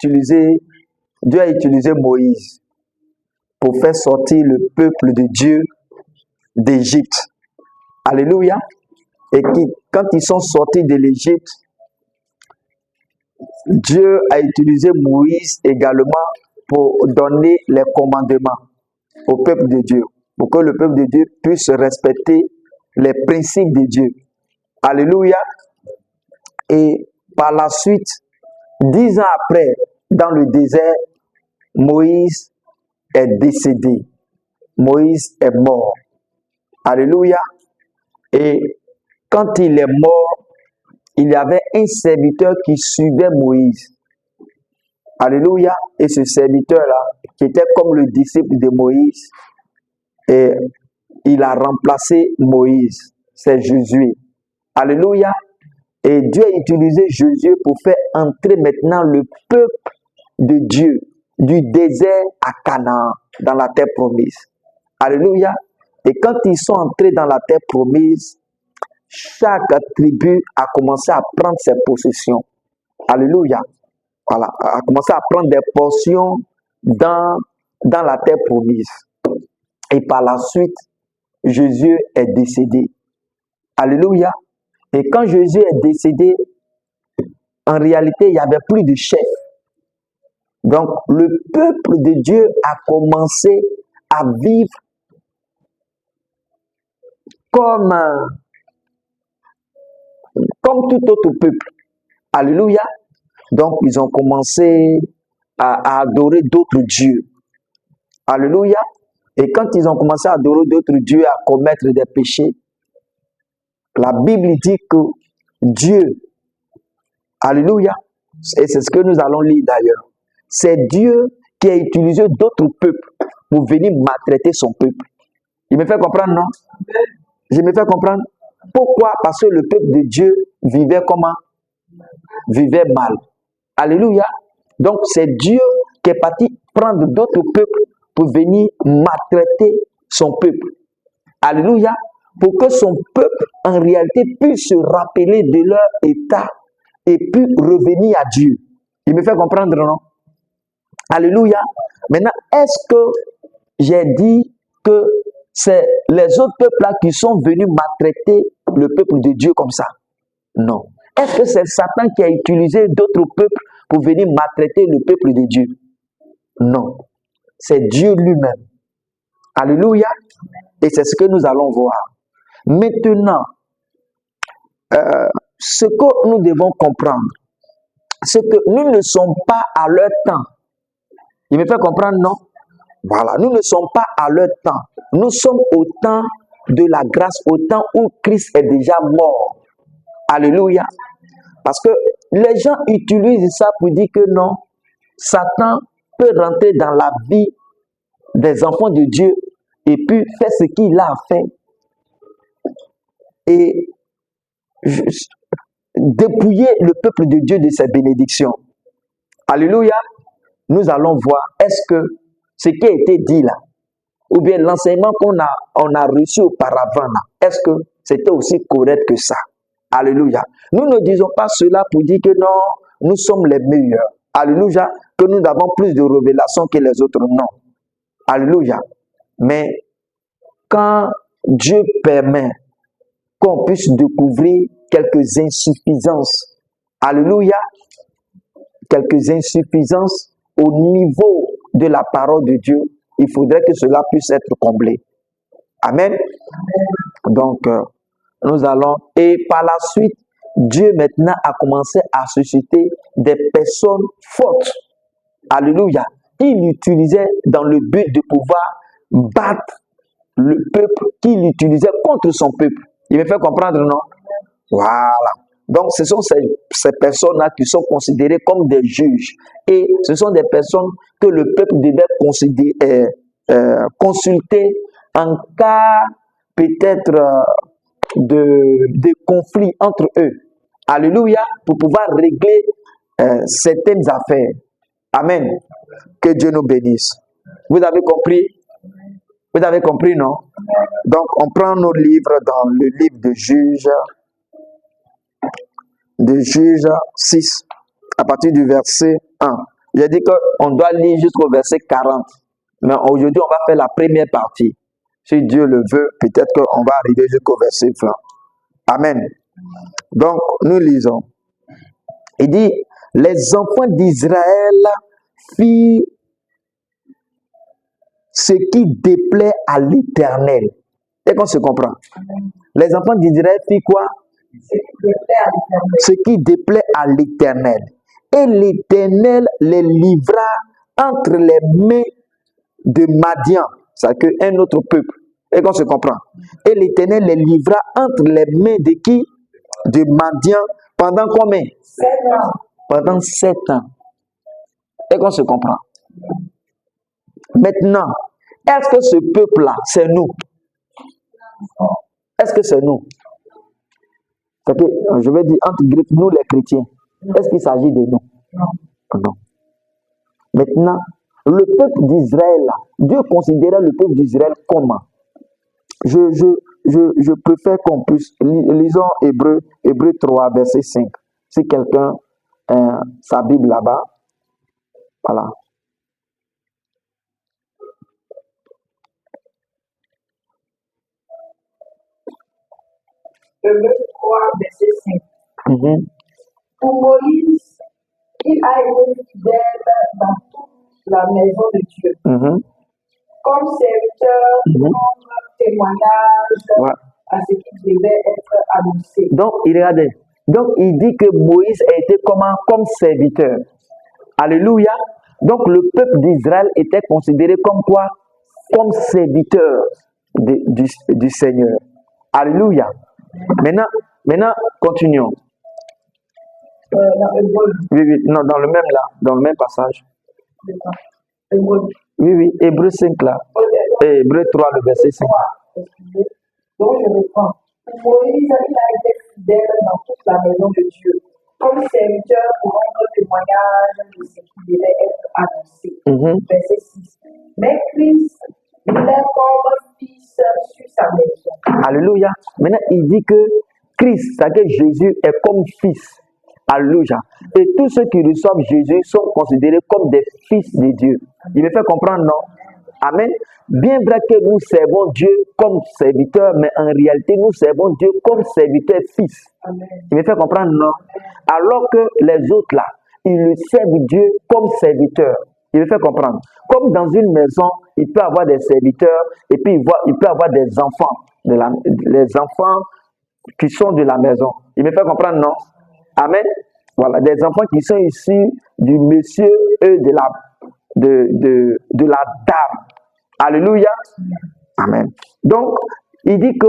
Dieu a utilisé Moïse pour faire sortir le peuple de Dieu d'Égypte. Alléluia. Et quand ils sont sortis de l'Égypte, Dieu a utilisé Moïse également pour donner les commandements au peuple de Dieu, pour que le peuple de Dieu puisse respecter les principes de Dieu. Alléluia. Et par la suite, 10 ans après, dans le désert, Moïse est décédé. Moïse est mort. Alléluia. Et quand il est mort, il y avait un serviteur qui suivait Moïse. Alléluia. Et ce serviteur-là, qui était comme le disciple de Moïse, et il a remplacé Moïse. C'est Josué. Alléluia. Et Dieu a utilisé Josué pour faire entrer maintenant le peuple de Dieu du désert à Canaan, dans la terre promise. Alléluia. Et quand ils sont entrés dans la terre promise, chaque tribu a commencé à prendre ses possessions. Alléluia. Voilà, a commencé à prendre des portions dans la terre promise. Et par la suite, Jésus est décédé. Alléluia. Et quand Jésus est décédé, en réalité, il n'y avait plus de chef. Donc, le peuple de Dieu a commencé à vivre comme tout autre peuple. Alléluia. Donc, ils ont commencé à adorer d'autres dieux. Alléluia. Et quand ils ont commencé à adorer d'autres dieux, à commettre des péchés, la Bible dit que Dieu, alléluia, et c'est ce que nous allons lire d'ailleurs, c'est Dieu qui a utilisé d'autres peuples pour venir maltraiter son peuple. Il me fait comprendre, non? Je me fais comprendre. Pourquoi? Parce que le peuple de Dieu vivait comment? Vivait mal. Alléluia. Donc c'est Dieu qui est parti prendre d'autres peuples pour venir maltraiter son peuple. Alléluia. Pour que son peuple, en réalité, puisse se rappeler de leur état et puis revenir à Dieu. Il me fait comprendre, non? Alléluia. Maintenant, est-ce que j'ai dit que c'est les autres peuples-là qui sont venus maltraiter le peuple de Dieu comme ça? Non. Est-ce que c'est Satan qui a utilisé d'autres peuples pour venir maltraiter le peuple de Dieu? Non. C'est Dieu lui-même. Alléluia. Et c'est ce que nous allons voir. Maintenant, ce que nous devons comprendre, c'est que nous ne sommes pas à leur temps. Il me fait comprendre, non? Voilà, nous ne sommes pas à leur temps. Nous sommes au temps de la grâce, au temps où Christ est déjà mort. Alléluia. Parce que les gens utilisent ça pour dire que non, Satan peut rentrer dans la vie des enfants de Dieu et puis faire ce qu'il a fait. Et dépouiller le peuple de Dieu de ses bénédictions. Alléluia. Nous allons voir, est-ce que ce qui a été dit là, ou bien l'enseignement qu'on a reçu auparavant là, est-ce que c'était aussi correct que ça? Alléluia. Nous ne disons pas cela pour dire que non, nous sommes les meilleurs. Alléluia. Que nous avons plus de révélations que les autres. Non. Alléluia. Mais quand Dieu permet qu'on puisse découvrir quelques insuffisances, alléluia, quelques insuffisances au niveau de la parole de Dieu, il faudrait que cela puisse être comblé. Amen. Donc, nous allons, et par la suite, Dieu maintenant a commencé à susciter des personnes fortes. Alléluia. Il l'utilisait dans le but de pouvoir battre le peuple qu'il utilisait contre son peuple. Il me fait comprendre, non? Voilà. Donc, ce sont ces personnes-là qui sont considérées comme des juges. Et ce sont des personnes que le peuple devait consulter en cas peut-être de conflit entre eux. Alléluia. Pour pouvoir régler certaines affaires. Amen. Que Dieu nous bénisse. Vous avez compris? Vous avez compris, non? Donc, on prend nos livres dans le livre de Juges 6, à partir du verset 1. J'ai dit qu'on doit lire jusqu'au verset 40. Mais aujourd'hui, on va faire la première partie. Si Dieu le veut, peut-être qu'on va arriver jusqu'au verset 20. Amen. Donc, nous lisons. Il dit, les enfants d'Israël firent ce qui déplaît à l'Éternel. Et qu'on se comprend. Les enfants d'Israël firent quoi? Ce qui déplaît à l'Éternel. Et l'Éternel les livra entre les mains de Madian, c'est-à-dire un autre peuple. Et qu'on se comprend. Et l'Éternel les livra entre les mains de qui? De Madian pendant combien? 7 ans. Pendant 7 ans. Et qu'on se comprend. Maintenant, est-ce que ce peuple-là, c'est nous? Est-ce que c'est nous? Je vais dire entre griffes, nous les chrétiens. Est-ce qu'il s'agit de nous? Non. Maintenant, le peuple d'Israël, Dieu considérait le peuple d'Israël comment? Je préfère qu'on puisse, lisons Hébreux 3, verset 5. Si quelqu'un a sa Bible là-bas, voilà. Hébreux 3, verset 5. Pour Moïse, il a été fidèle dans toute la maison de Dieu. Comme serviteur, comme témoignage à ce qui devait être annoncé. Donc, regardez. Donc, il dit que Moïse a été comme serviteur. Alléluia. Donc, le peuple d'Israël était considéré comme quoi? Comme serviteur du Seigneur. Alléluia. Maintenant, continuons. Oui, non, dans le même passage. Oui, Hébreux 5 là. Hébreux 3, le verset 5. Donc, je reprends. Moïse, il a été fidèle dans toute la maison de Dieu, comme serviteur pour rendre témoignage de ce qui devait être annoncé. Verset 6. Mais Christ, il est comme fils sur sa maison. Alléluia. Maintenant, il dit que Christ, c'est-à-dire que Jésus est comme fils. Alléluia. Et tous ceux qui reçoivent Jésus sont considérés comme des fils de Dieu. Il me fait comprendre, non? Amen. Bien vrai que nous servons Dieu comme serviteur, mais en réalité, nous servons Dieu comme serviteur fils. Il me fait comprendre, non? Alors que les autres là, ils servent Dieu comme serviteur. Il me fait comprendre. Comme dans une maison, il peut avoir des serviteurs et puis il peut avoir des enfants, les enfants qui sont de la maison. Il me fait comprendre, non? Amen. Voilà, des enfants qui sont issus du monsieur et de la dame. Alléluia. Amen. Donc, il dit que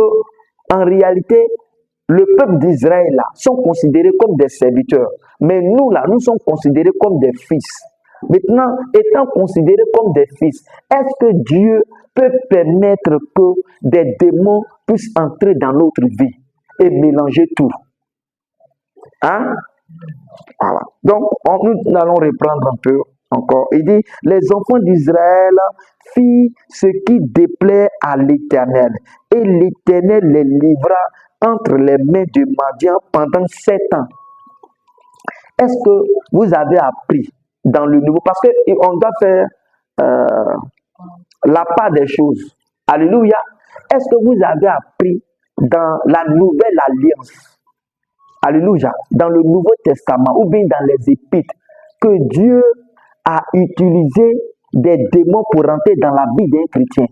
en réalité, le peuple d'Israël là sont considérés comme des serviteurs. Mais nous là, nous sommes considérés comme des fils. Maintenant, étant considérés comme des fils, est-ce que Dieu peut permettre que des démons puissent entrer dans notre vie et mélanger tout? Hein? Voilà. Donc, nous allons reprendre un peu encore. Il dit, les enfants d'Israël firent ce qui déplaît à l'Éternel. Et l'Éternel les livra entre les mains de Madian pendant 7 ans. Est-ce que vous avez appris dans le nouveau? Parce qu'on doit faire la part des choses. Alléluia. Est-ce que vous avez appris dans la nouvelle alliance? Alléluia. Dans le Nouveau Testament ou bien dans les Épîtres, que Dieu a utilisé des démons pour rentrer dans la vie d'un chrétien.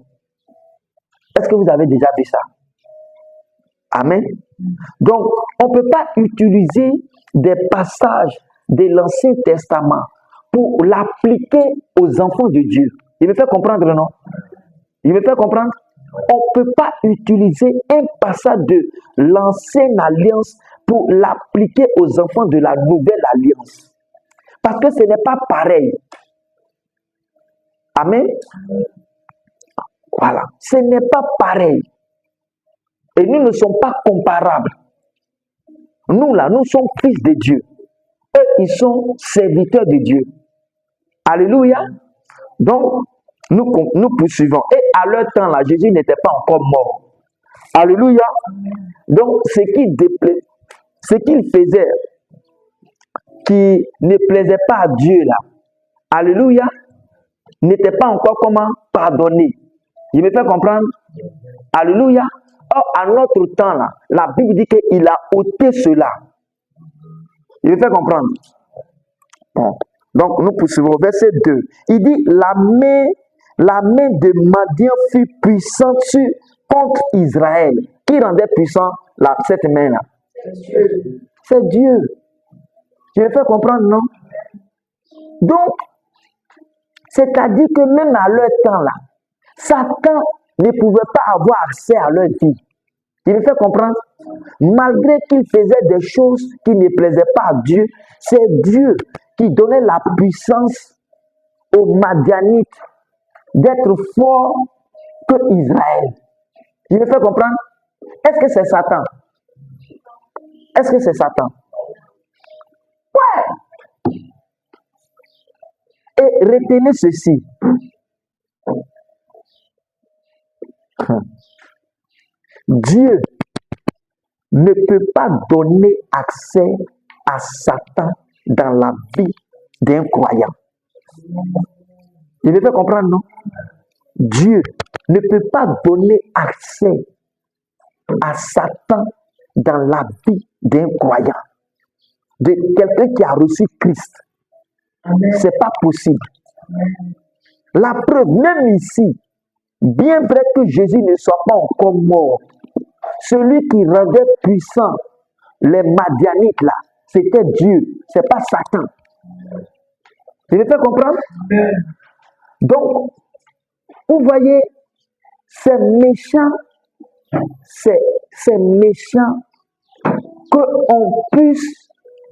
Est-ce que vous avez déjà vu ça? Amen. Donc, on ne peut pas utiliser des passages de l'Ancien Testament pour l'appliquer aux enfants de Dieu. Il me fait comprendre, non? Il me fait comprendre? On ne peut pas utiliser un passage de l'Ancienne Alliance pour l'appliquer aux enfants de la Nouvelle Alliance. Parce que ce n'est pas pareil. Amen. Voilà. Ce n'est pas pareil. Et nous ne sommes pas comparables. Nous là, nous sommes fils de Dieu. Eux, ils sont serviteurs de Dieu. Alléluia. Donc, nous poursuivons. Et à leur temps là, Jésus n'était pas encore mort. Alléluia. Donc, ce qu'il faisait, qui ne plaisait pas à Dieu là, alléluia, n'était pas encore comment pardonné. Je me fais comprendre? Alléluia. Or, à notre temps, là, la Bible dit qu'il a ôté cela. Je me fais comprendre? Bon. Donc, nous poursuivons. Verset 2. Il dit, la main de Madian fut puissante contre Israël. Qui rendait puissant cette main-là? C'est Dieu. Je me fais comprendre, non? Donc, c'est-à-dire que même à leur temps là, Satan ne pouvait pas avoir accès à leur vie. Il me fait comprendre? Malgré qu'il faisait des choses qui ne plaisaient pas à Dieu, c'est Dieu qui donnait la puissance aux Madianites d'être forts que Israël. Il me fait comprendre? Est-ce que c'est Satan? Est-ce que c'est Satan? Ouais! Et retenez ceci. Dieu ne peut pas donner accès à Satan dans la vie d'un croyant. Il me fait comprendre, non? Dieu ne peut pas donner accès à Satan dans la vie d'un croyant, de quelqu'un qui a reçu Christ. C'est pas possible. La preuve, même ici, bien vrai que Jésus ne soit pas encore mort, celui qui rendait puissant les Madianites là, c'était Dieu, c'est pas Satan. Vous me faites comprendre? Donc, vous voyez, c'est méchant, c'est méchant qu'on puisse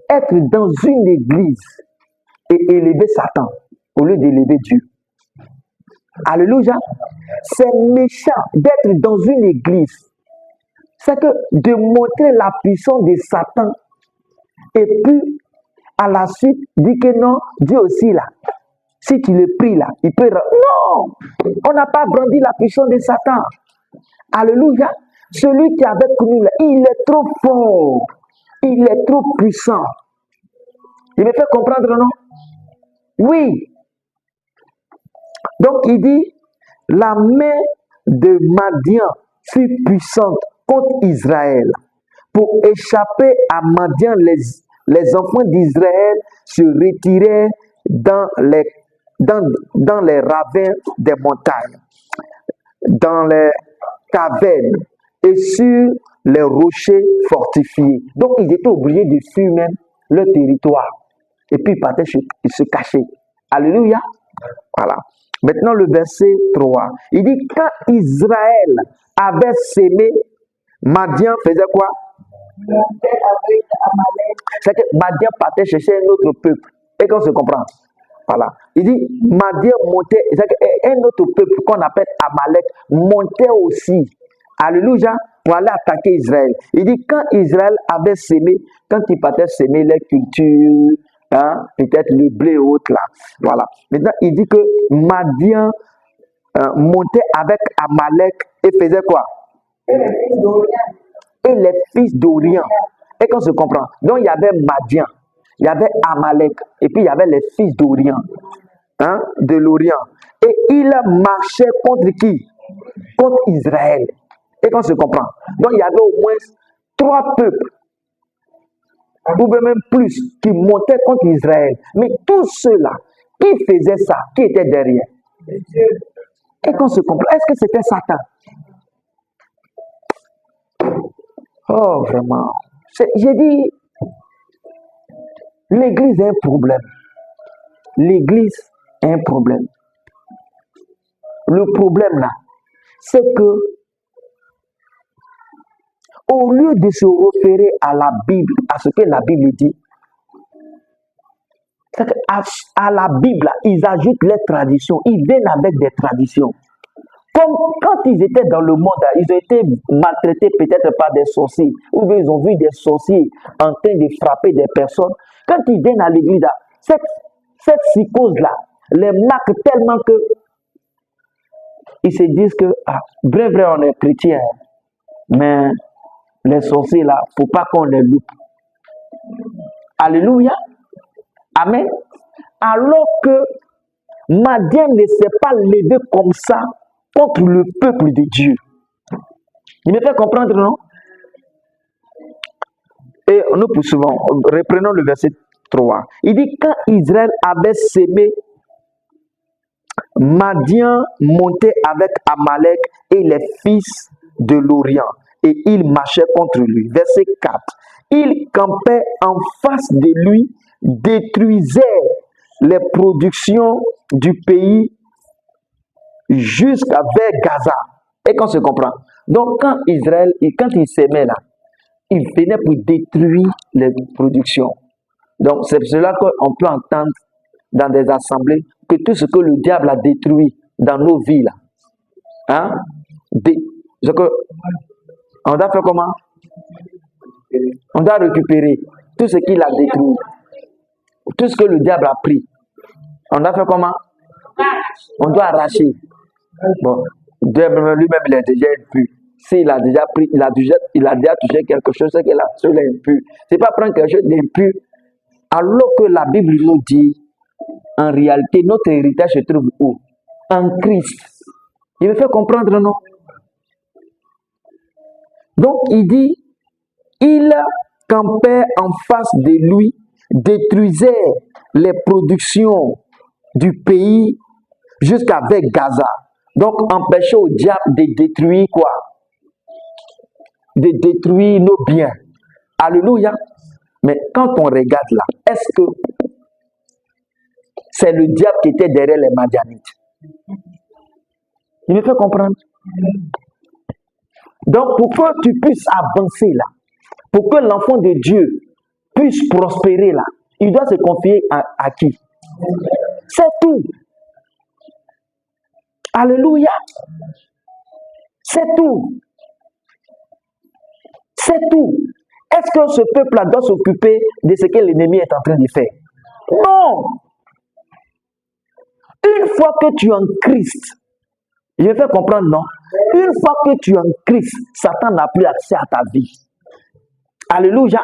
être dans une église et élever Satan au lieu d'élever Dieu. Alléluia. C'est méchant d'être dans une église. C'est que de montrer la puissance de Satan et puis à la suite dire que non, Dieu aussi là. Si tu le pries là, il peut... Non! On n'a pas brandi la puissance de Satan. Alléluia. Celui qui est avec nous là, il est trop fort. Il est trop puissant. Il me fait comprendre, non? Oui. Donc il dit, la main de Madian fut puissante contre Israël. Pour échapper à Madian, les enfants d'Israël se retiraient dans les ravins des montagnes, dans les cavernes et sur les rochers fortifiés. Donc ils étaient obligés de fuir même leur territoire. Et puis ils se cachaient. Alléluia. Voilà. Maintenant le verset 3. Il dit, quand Israël avait sémé, Madian faisait quoi? C'est que Madian partait chercher un autre peuple. Et qu'on se comprend. Voilà. Il dit, Madian montait, c'est un autre peuple qu'on appelle Amalek montait aussi. Alléluia. Pour aller attaquer Israël. Il dit, quand Israël avait sémé, quand il partait sémer les cultures, hein, peut-être le blé et autres là. Voilà. Maintenant, il dit que Madian montait avec Amalek et faisait quoi? Et les fils d'Orient. Et qu'on se comprend. Donc, il y avait Madian, il y avait Amalek, et puis il y avait les fils d'Orient, hein, de l'Orient. Et il marchait contre qui? Contre Israël. Et qu'on se comprend. Donc, il y avait au moins 3 peuples, ou même plus, qui montaient contre Israël. Mais tous ceux-là, qui faisaient ça, qui était derrière? Et qu'on se comprend. Est-ce que c'était Satan? Oh, vraiment. J'ai dit, l'église a un problème. L'église a un problème. Le problème là, c'est que au lieu de se référer à la Bible, à ce que la Bible dit, c'est qu'à la Bible, ils ajoutent les traditions. Ils viennent avec des traditions. Comme quand ils étaient dans le monde, ils ont été maltraités peut-être par des sorciers, ou bien ils ont vu des sorciers en train de frapper des personnes. Quand ils viennent à l'église, cette psychose-là les marque tellement que ils se disent que, vrai, on est chrétien, mais les sorciers là, il ne faut pas qu'on les loupe. Alléluia. Amen. Alors que Madian ne s'est pas levé comme ça contre le peuple de Dieu. Il me fait comprendre, non? Et nous poursuivons. Reprenons le verset 3. Il dit, quand Israël avait sémé, Madian montait avec Amalek et les fils de l'Orient, et il marchait contre lui. Verset 4. Il campait en face de lui, détruisait les productions du pays jusqu'à vers Gaza. Et qu'on se comprend. Donc, quand Israël, quand il s'aimait là, il venait pour détruire les productions. Donc, c'est cela qu'on peut entendre dans des assemblées que tout ce que le diable a détruit dans nos vies là, hein, on doit faire comment? On doit récupérer tout ce qu'il a détruit, tout ce que le diable a pris. On doit faire comment? On doit arracher. Bon, Dieu lui-même il est déjà impur. S'il a déjà pris, il a déjà touché quelque chose, c'est qu'il a cela impur. C'est pas prendre quelque chose d'impur. Alors que la Bible nous dit, en réalité, notre héritage se trouve où? En Christ. Il me fait comprendre, non? Donc, il dit, il campait en face de lui, détruisait les productions du pays jusqu'à vers Gaza. Donc, empêchait au diable de détruire quoi? De détruire nos biens. Alléluia. Mais quand on regarde là, est-ce que c'est le diable qui était derrière les Madianites? Il me fait comprendre. Donc, pour que tu puisses avancer là, pour que l'enfant de Dieu puisse prospérer là, il doit se confier à qui? C'est tout. Alléluia. C'est tout. C'est tout. Est-ce que ce peuple-là doit s'occuper de ce que l'ennemi est en train de faire? Non. Une fois que tu es en Christ, je vais faire comprendre, non? Une fois que tu es en Christ, Satan n'a plus accès à ta vie. Alléluia.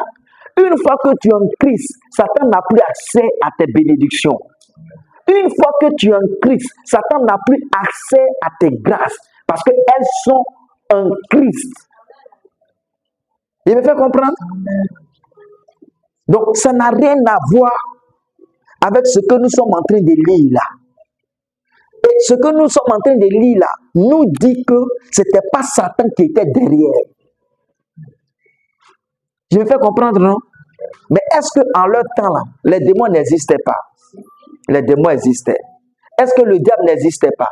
Une fois que tu es en Christ, Satan n'a plus accès à tes bénédictions. Une fois que tu es en Christ, Satan n'a plus accès à tes grâces parce qu'elles sont en Christ. Il me fait comprendre? Donc, ça n'a rien à voir avec ce que nous sommes en train de lire là. Et ce que nous sommes en train de lire là nous dit que ce n'était pas Satan qui était derrière. Je me fais comprendre, non? Mais est-ce qu'en leur temps là, les démons n'existaient pas? Les démons existaient. Est-ce que le diable n'existait pas?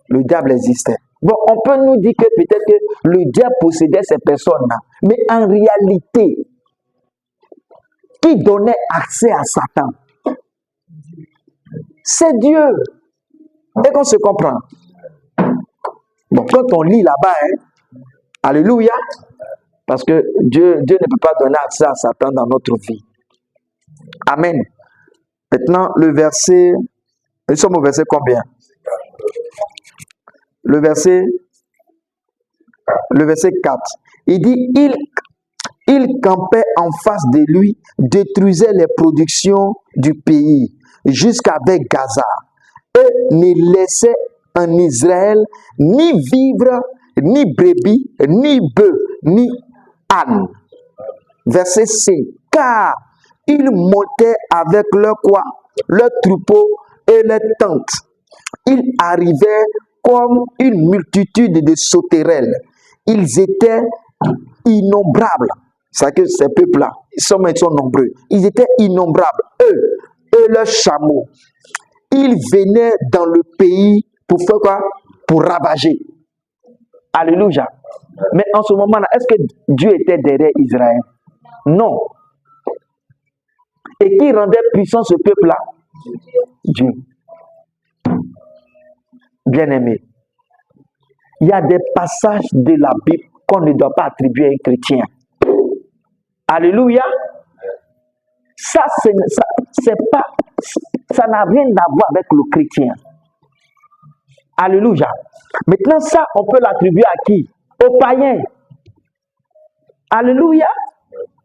Le diable existait. Bon, on peut nous dire que peut-être que le diable possédait ces personnes-là. Mais en réalité, qui donnait accès à Satan? C'est Dieu. Et qu'on se comprend. Bon, quand on lit là-bas, hein, alléluia, parce que Dieu ne peut pas donner accès à Satan dans notre vie. Amen. Maintenant, le verset, nous sommes au verset combien? Le verset 4. Il dit, il campait en face de lui, détruisait les productions du pays jusqu'à vers Gaza et ne laissait en Israël ni vivre, ni brebis, ni bœufs, ni ânes. Verset 5. Car ils montaient avec leur quoi? Leurs troupeaux et leurs tentes. Ils arrivaient comme une multitude de sauterelles. Ils étaient innombrables. C'est que ces peuples-là, ils sont nombreux. Ils étaient innombrables. Eux et leurs chameaux. Ils venaient dans le pays pour faire quoi? Pour ravager. Alléluia. Mais en ce moment-là, est-ce que Dieu était derrière Israël? Non. Et qui rendait puissant ce peuple-là? Dieu. Bien-aimé, il y a des passages de la Bible qu'on ne doit pas attribuer à un chrétien. Alléluia. Ça n'a rien à voir avec le chrétien. Alléluia. Maintenant, ça, on peut l'attribuer à qui? Aux païens. Alléluia.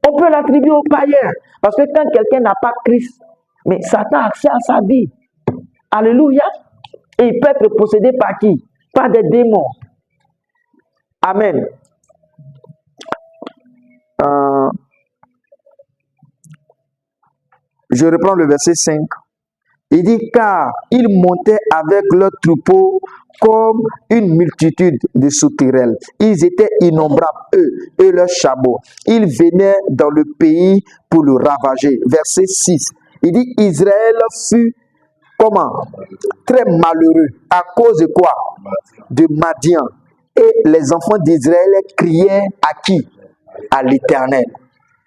On peut l'attribuer aux païens. Parce que quand quelqu'un n'a pas Christ, mais Satan a accès à sa vie. Alléluia. Et il peut être possédé par qui? Par des démons. Amen. Je reprends le verset 5. Il dit, car ils montaient avec leur troupeau comme une multitude de sauterelles. Ils étaient innombrables, eux et leurs chameaux. Ils venaient dans le pays pour le ravager. Verset 6. Il dit, Israël fut comment? Très malheureux. À cause de quoi? De Madian. Et les enfants d'Israël criaient à qui? À l'Éternel.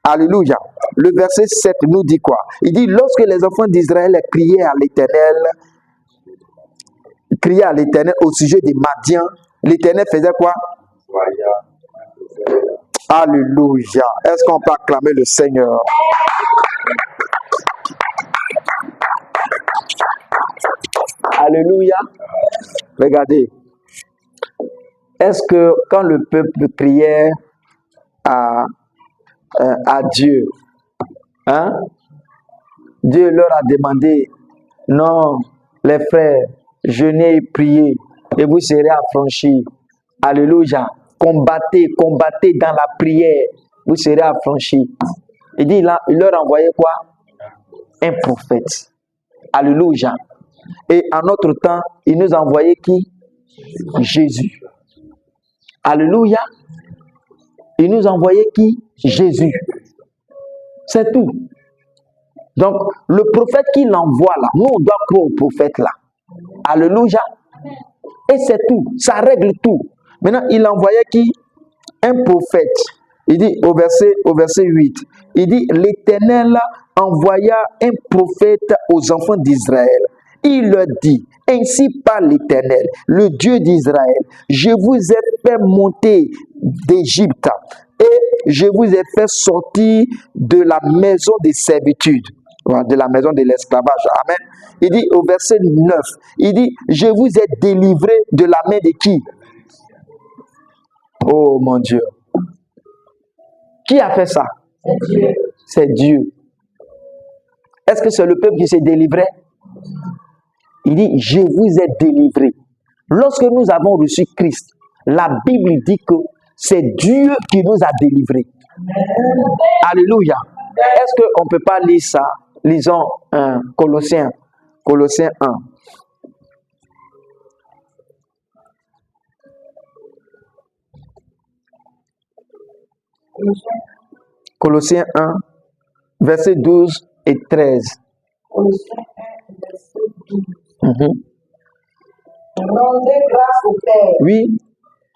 Alléluia. Le verset 7 nous dit quoi? Il dit, lorsque les enfants d'Israël criaient à l'Éternel au sujet des Madians, l'Éternel faisait quoi? Alléluia. Est-ce qu'on peut acclamer le Seigneur? Alléluia. Regardez. Est-ce que quand le peuple criait à Dieu, hein? Dieu leur a demandé, non, les frères, jeûnez et priez et vous serez affranchis. Alléluia. Combattez dans la prière, vous serez affranchis. Il dit là, il leur envoyait quoi? Un prophète. Alléluia. Et en notre temps, il nous a envoyé qui? Jésus. Alléluia. Il nous a envoyé qui? Jésus. C'est tout. Donc, le prophète qui l'envoie là, nous on doit croire au prophète là. Alléluia. Et c'est tout. Ça règle tout. Maintenant, il envoyait qui? Un prophète. Il dit au verset 8, il dit, l'Éternel envoya un prophète aux enfants d'Israël. Il leur dit, ainsi parle l'Éternel, le Dieu d'Israël, je vous ai fait monter d'Égypte et je vous ai fait sortir de la maison des servitudes, de la maison de l'esclavage. Amen. Il dit au verset 9, il dit, je vous ai délivré de la main de qui? Oh mon Dieu. Qui a fait ça? C'est Dieu. C'est Dieu. Est-ce que c'est le peuple qui s'est délivré? Il dit, je vous ai délivré. Lorsque nous avons reçu Christ, la Bible dit que c'est Dieu qui nous a délivrés. Alléluia. Est-ce qu'on ne peut pas lire ça? Lisons Colossiens 1. Colossiens 1, versets 12 et 13. Colossiens 1, verset 12. Rendez grâce au Père. Oui.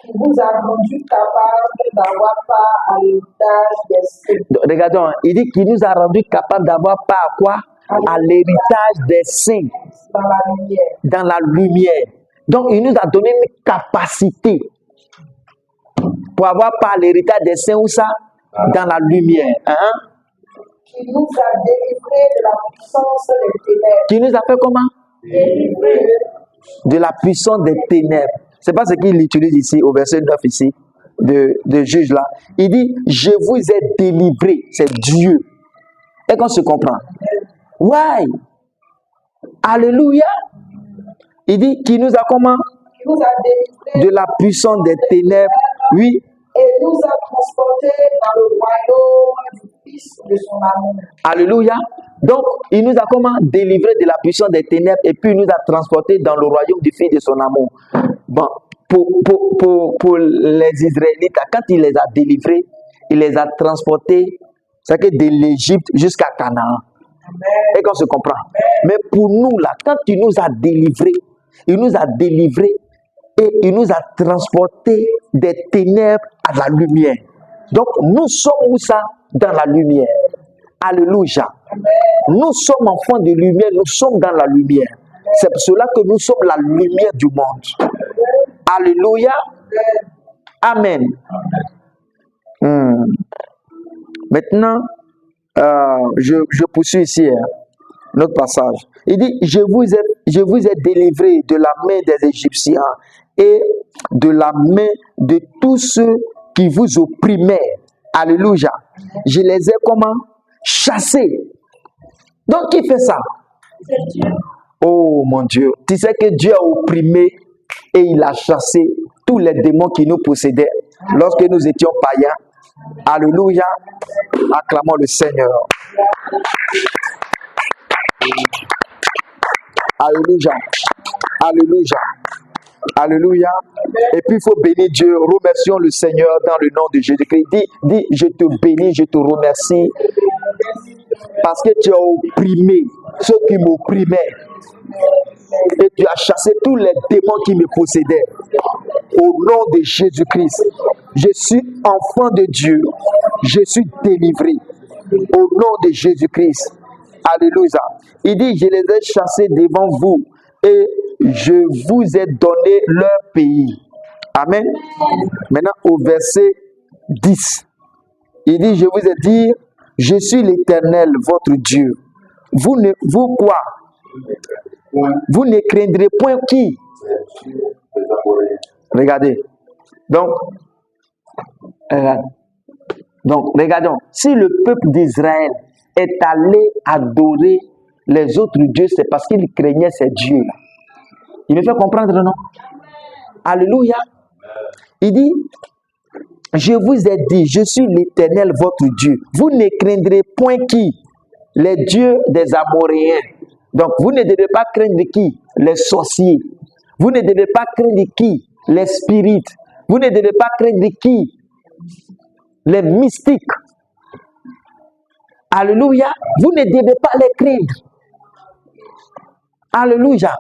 Qui vous a rendu capable d'avoir part à l'héritage des saints. Regardons, il dit qu'il nous a rendu capable d'avoir part à quoi? À l'héritage des saints. Dans la lumière. Dans la lumière. Donc, il nous a donné une capacité pour avoir part à l'héritage des saints, où ça? Dans la lumière. Hein? Qui nous a délivrés de la puissance des ténèbres. Qui nous a fait comment? Délivrés de la puissance des ténèbres. C'est pas ce qu'il utilise ici, au verset 9 ici, de Juge là. Il dit, je vous ai délivré. C'est Dieu. Et qu'on se comprend. Why? Alléluia. Il dit, qui nous a comment? Qui nous a délivrés de la puissance des ténèbres. Oui. Et nous a transportés dans le royaume du Fils de son amour. Alléluia. Donc, il nous a comment? Délivré de la puissance des ténèbres et puis il nous a transportés dans le royaume du Fils de son amour. Bon, pour les Israélites, quand il les a délivrés, il les a transportés, c'est que de l'Égypte jusqu'à Canaan. Et qu'on se comprend. Mais pour nous, là, quand il nous a délivrés et il nous a transportés des ténèbres à la lumière. Donc, nous sommes où ça? Dans la lumière. Alléluia. Nous sommes enfants de lumière, nous sommes dans la lumière. C'est pour cela que nous sommes la lumière du monde. Alléluia. Amen. Maintenant, je poursuis ici notre passage. Il dit, je vous ai délivré de la main des Égyptiens et de la main de tous ceux qui vous opprimaient. Alléluia. Je les ai comment? Chassés. Donc, qui fait ça? Oh mon Dieu, tu sais que Dieu a opprimé et il a chassé tous les démons qui nous possédaient lorsque nous étions païens. Alléluia, acclamons le Seigneur. Alléluia, alléluia, alléluia. Et puis il faut bénir Dieu, remercions le Seigneur dans le nom de Jésus-Christ. Dis, je te bénis, je te remercie parce que tu as opprimé ceux qui m'opprimaient. Et tu as chassé tous les démons qui me possédaient. Au nom de Jésus-Christ, je suis enfant de Dieu. Je suis délivré. Au nom de Jésus-Christ. Alléluia. Il dit, je les ai chassés devant vous et je vous ai donné leur pays. Amen. Maintenant au verset 10. Il dit, je vous ai dit, je suis l'Éternel, votre Dieu. Vous quoi? Vous ne craindrez point qui? Regardez. Donc, regardons. Si le peuple d'Israël est allé adorer les autres dieux, c'est parce qu'il craignait ces dieux-là. Il me fait comprendre, non? Alléluia. Il dit, je vous ai dit, je suis l'Éternel, votre Dieu. Vous ne craindrez point qui? Les dieux des Amoréens. Donc, vous ne devez pas craindre qui? Les sorciers. Vous ne devez pas craindre qui? Les spirites. Vous ne devez pas craindre qui? Les mystiques. Alléluia. Vous ne devez pas les craindre. Alléluia.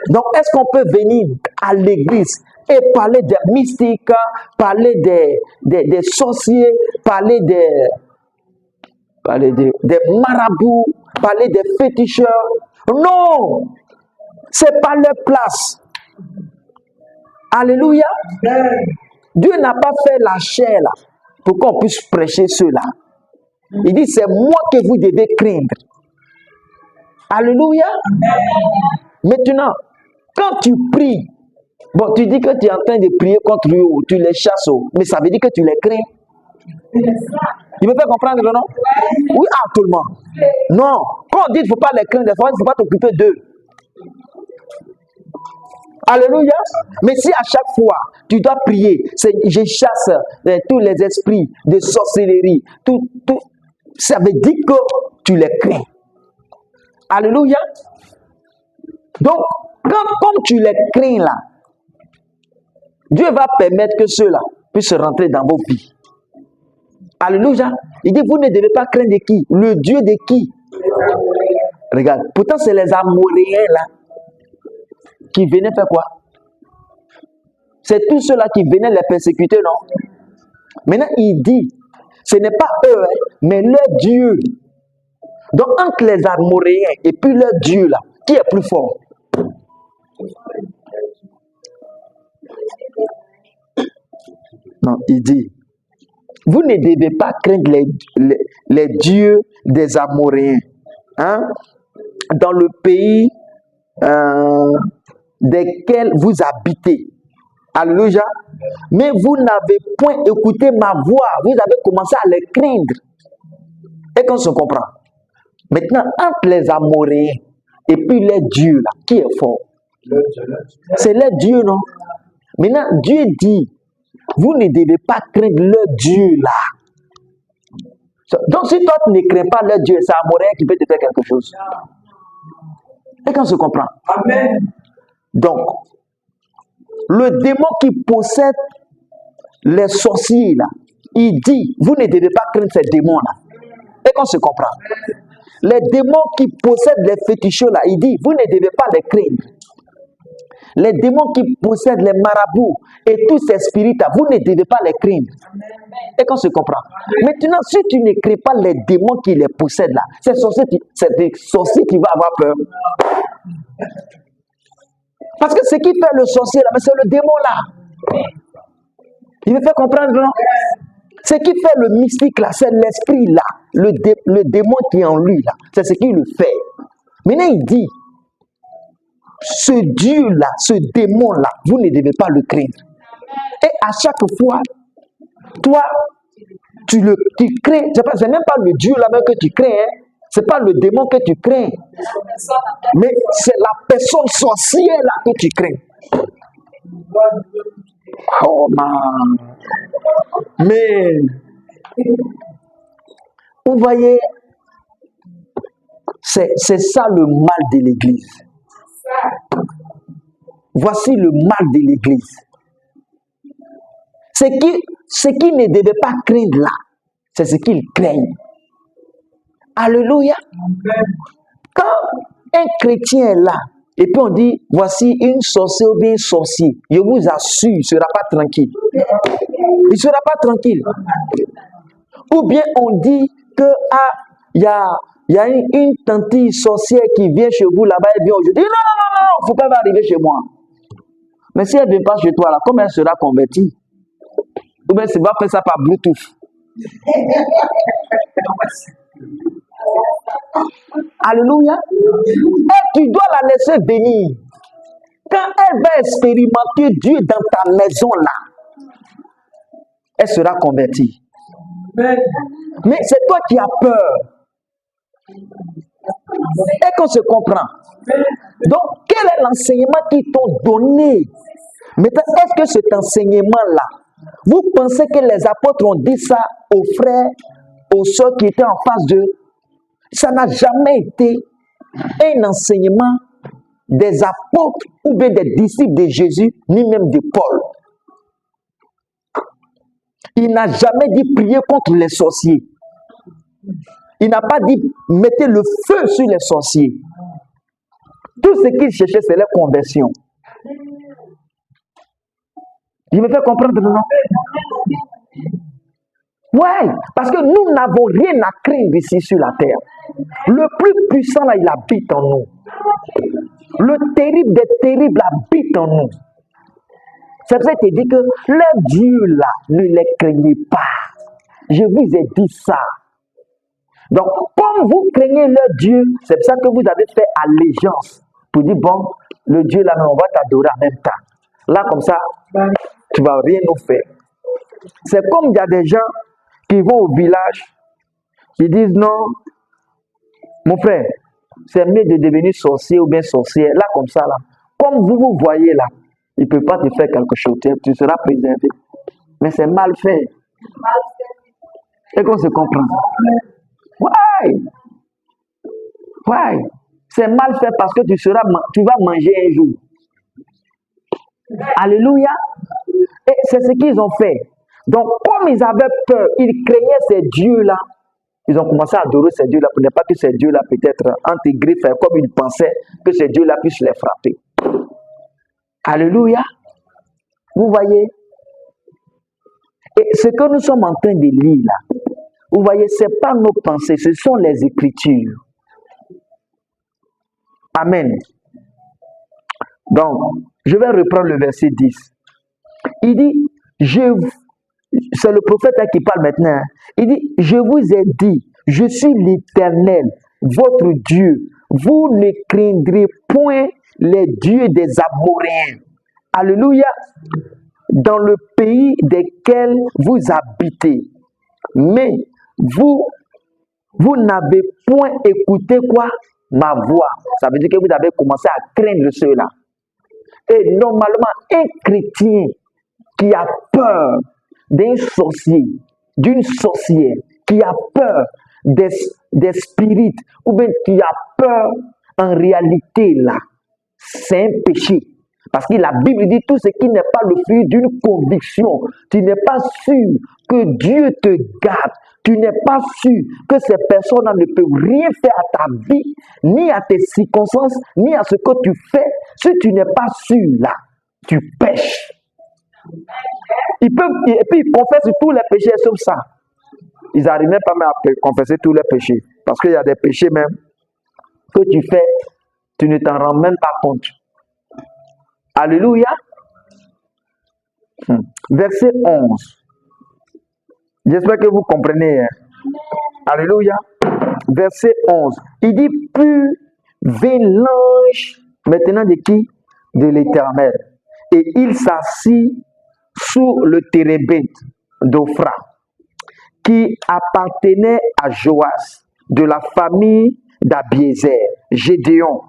Donc, est-ce qu'on peut venir à l'église et parler des mystiques, parler des sorciers, parler des marabouts, parler des féticheurs? Non! C'est pas leur place. Alléluia. Dieu n'a pas fait la chair là pour qu'on puisse prêcher cela. Il dit, c'est moi que vous devez craindre. Alléluia. Maintenant, quand tu pries, bon, tu dis que tu es en train de prier contre eux, tu les chasses, mais ça veut dire que tu les crains. Il me fait comprendre, non? Oui, à tout le monde. Non. Quand on dit qu'il ne faut pas les craindre, il ne faut pas t'occuper d'eux. Alléluia. Mais si à chaque fois, tu dois prier, je chasse tous les esprits de sorcellerie, tout, ça veut dire que tu les crains. Alléluia. Donc, comme tu les crains là, Dieu va permettre que ceux-là puissent rentrer dans vos vies. Alléluia. Il dit, vous ne devez pas craindre qui? Le Dieu de qui? Regarde, pourtant c'est les Amoréens là qui venaient faire quoi? C'est tous ceux-là qui venaient les persécuter, non? Maintenant, il dit, ce n'est pas eux, hein, mais leur Dieu. Donc, entre les Amoréens et puis leur Dieu là, qui est plus fort? Non, il dit, vous ne devez pas craindre les dieux des Amoréens, hein, dans le pays desquels vous habitez. Alléluia. Mais vous n'avez point écouté ma voix. Vous avez commencé à les craindre. Et qu'on se comprend. Maintenant, entre les Amoréens et puis les dieux là, qui est fort? C'est les dieux, non? Maintenant, Dieu dit, vous ne devez pas craindre leur Dieu là. Donc, si toi tu ne crains pas leur Dieu, c'est Amoréen qui peut te faire quelque chose. Et qu'on se comprend. Amen. Donc, le démon qui possède les sorciers là, il dit, vous ne devez pas craindre ces démons là. Et qu'on se comprend. Les démons qui possèdent les féticheurs là, il dit, vous ne devez pas les craindre. Les démons qui possèdent les marabouts et tous ces spirites, vous ne devez pas les craindre. Et qu'on se comprend. Maintenant, si tu ne crains pas les démons qui les possèdent là, c'est des sorciers qui vont avoir peur. Parce que ce qui fait le sorcier là, c'est le démon là. Il me fait comprendre, non? Ce qui fait le mystique là, c'est l'esprit là. Le démon qui est en lui là, c'est ce qui le fait. Maintenant, il dit, ce Dieu-là, ce démon-là, vous ne devez pas le craindre. Et à chaque fois, toi, tu crains, c'est même pas le Dieu là-même que tu crains, hein? Ce n'est pas le démon que tu crains, mais c'est la personne sorcière là que tu crains. Oh man. Mais, vous voyez, c'est ça le mal de l'Église. Voici le mal de l'Église. Ce qui ne devait pas craindre là, c'est ce qu'ils craignent. Alléluia. Quand un chrétien est là, et puis on dit, voici une sorcière ou bien un sorcier, je vous assure, il ne sera pas tranquille. Il ne sera pas tranquille. Ou bien on dit que il y a une tante sorcière qui vient chez vous là-bas et bien aujourd'hui, non, il ne faut pas arriver chez moi. Mais si elle ne vient pas chez toi là, comment elle sera convertie? Ou bien elle va faire ça par Bluetooth. Alléluia. Et tu dois la laisser venir. Quand elle va expérimenter Dieu dans ta maison là, elle sera convertie. Mais c'est toi qui as peur. Et qu'on se comprend. Donc, quel est l'enseignement qu'ils t'ont donné? Maintenant, est-ce que cet enseignement-là, vous pensez que les apôtres ont dit ça aux frères, aux soeurs qui étaient en face d'eux? Ça n'a jamais été un enseignement des apôtres ou bien des disciples de Jésus, ni même de Paul. Il n'a jamais dit prier contre les sorciers. Il n'a pas dit mettez le feu sur les sorciers. Tout ce qu'il cherchait, c'est la conversion. Il me fait comprendre, non? Oui, parce que nous n'avons rien à craindre ici sur la terre. Le plus puissant, là, il habite en nous. Le terrible des terribles habite en nous. C'est pour ça qu'il dit que le Dieu, là, ne les craignez pas. Je vous ai dit ça. Donc, comme vous craignez le Dieu, c'est pour ça que vous avez fait allégeance. Pour dire, bon, le Dieu, là, on va t'adorer en même temps. Là, comme ça, tu ne vas rien nous faire. C'est comme il y a des gens qui vont au village, ils disent non, mon frère, c'est mieux de devenir sorcier ou bien sorcière. Là, comme ça, là, comme vous voyez là, il ne peut pas te faire quelque chose, tu seras préservé. Mais c'est mal fait. Et qu'on se comprend. Ouais. C'est mal fait parce que tu vas manger un jour. Alléluia. Et c'est ce qu'ils ont fait. Donc, comme ils avaient peur, ils craignaient ces dieux-là. Ils ont commencé à adorer ces dieux-là pour ne pas que ces dieux-là peut-être intégrés, faire comme ils pensaient que ces dieux-là puissent les frapper. Alléluia. Vous voyez? Et ce que nous sommes en train de lire là, vous voyez, ce n'est pas nos pensées, ce sont les Écritures. Amen. Donc, je vais reprendre le verset 10. Il dit, c'est le prophète qui parle maintenant. Il dit, je vous ai dit, je suis l'Éternel, votre Dieu. Vous ne craindrez point les dieux des Amoréens. Alléluia. Dans le pays desquels vous habitez. Mais vous n'avez point écouté quoi? Ma voix. Ça veut dire que vous avez commencé à craindre ceux-là. Et normalement, un chrétien qui a peur d'un sorcier, d'une sorcière, qui a peur des spirites, ou bien qui a peur en réalité là, c'est un péché. Parce que la Bible dit tout ce qui n'est pas le fruit d'une conviction. Tu n'es pas sûr que Dieu te garde. Tu n'es pas sûr que ces personnes-là ne peuvent rien faire à ta vie, ni à tes circonstances, ni à ce que tu fais. Si tu n'es pas sûr là, tu pèches. Ils peuvent, et puis ils confessent tous les péchés sauf ça. Ils n'arrivent même pas à confesser tous les péchés. Parce qu'il y a des péchés même que tu fais, tu ne t'en rends même pas compte. Alléluia. Verset 11. J'espère que vous comprenez. Hein? Alléluia. Verset 11. Il dit, puis vint l'ange, maintenant de qui? De l'Éternel. Et il s'assit sur le térébinthe d'Ophra, qui appartenait à Joas. de la famille d'Abiézer, Gédéon,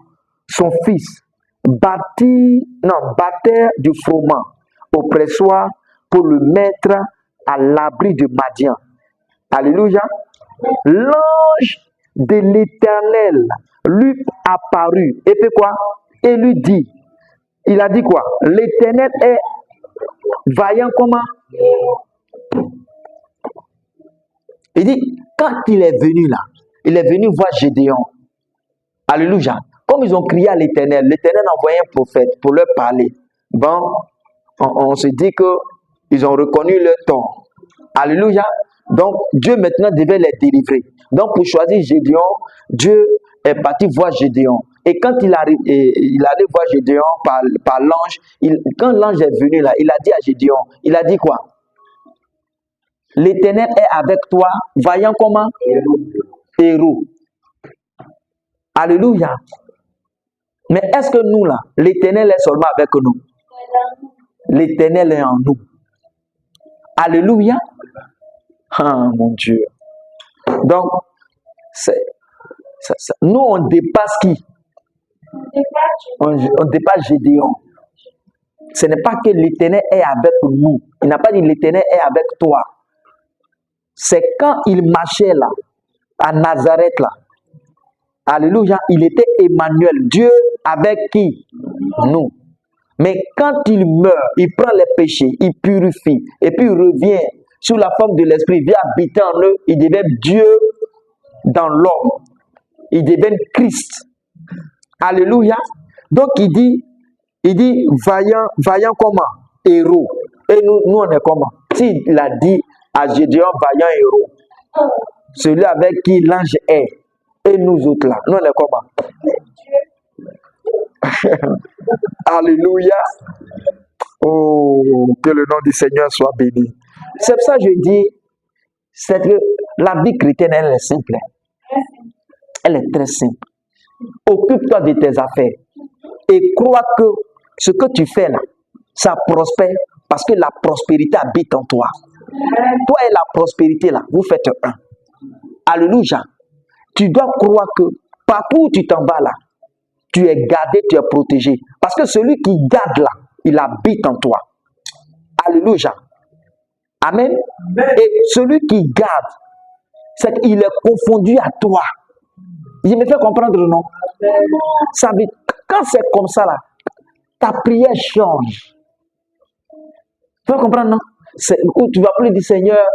son fils, battait du froment au pressoir pour le mettre à l'abri de Madian. Alléluia. L'ange de l'Éternel lui apparut et fait quoi? Et lui dit, il a dit quoi? L'Éternel est vaillant comment? Il dit, quand il est venu là, il est venu voir Gédéon. Alléluia. Comme ils ont crié à l'Éternel, l'Éternel a envoyé un prophète pour leur parler. Bon, on se dit qu'ils ont reconnu leur tort. Alléluia. Donc, Dieu maintenant devait les délivrer. Donc, pour choisir Gédéon, Dieu est parti voir Gédéon. Et quand il allait voir Gédéon par l'ange, quand l'ange est venu là, il a dit à Gédéon, il a dit quoi? L'Éternel est avec toi, vaillant comment? Héros. Alléluia. Mais est-ce que nous là, l'Éternel est seulement avec nous? L'Éternel est en nous. Alléluia. Ah mon Dieu. Donc, nous on dépasse qui? On dépasse Gédéon. Ce n'est pas que l'Éternel est avec nous. Il n'a pas dit l'Éternel est avec toi. C'est quand il marchait là, à Nazareth là. Alléluia, il était Emmanuel, Dieu avec qui? Nous. Mais quand il meurt, il prend les péchés, il purifie, et puis il revient sous la forme de l'Esprit, vient habiter en eux, il devient Dieu dans l'homme. Il devient Christ. Alléluia. Donc il dit vaillant comment? Héros. Et nous on est comment? S'il a dit à Gédéon vaillant héros, celui avec qui l'ange est, et nous autres là, nous on est comment? Alléluia. Oh, que le nom du Seigneur soit béni. C'est pour ça que je dis, c'est que la vie chrétienne, elle est simple. Elle est très simple. Occupe-toi de tes affaires et crois que ce que tu fais là, ça prospère parce que la prospérité habite en toi. Toi et la prospérité là, vous faites un. Alléluia. Tu dois croire que partout où tu t'en vas là, tu es gardé, tu es protégé. Parce que celui qui garde là, il habite en toi. Alléluia. Amen. Et celui qui garde, c'est qu'il est confondu à toi. Il me fait comprendre, non? Ça veut, quand c'est comme ça là, ta prière change. Tu vas comprendre, non? Où tu vas plus dire Seigneur,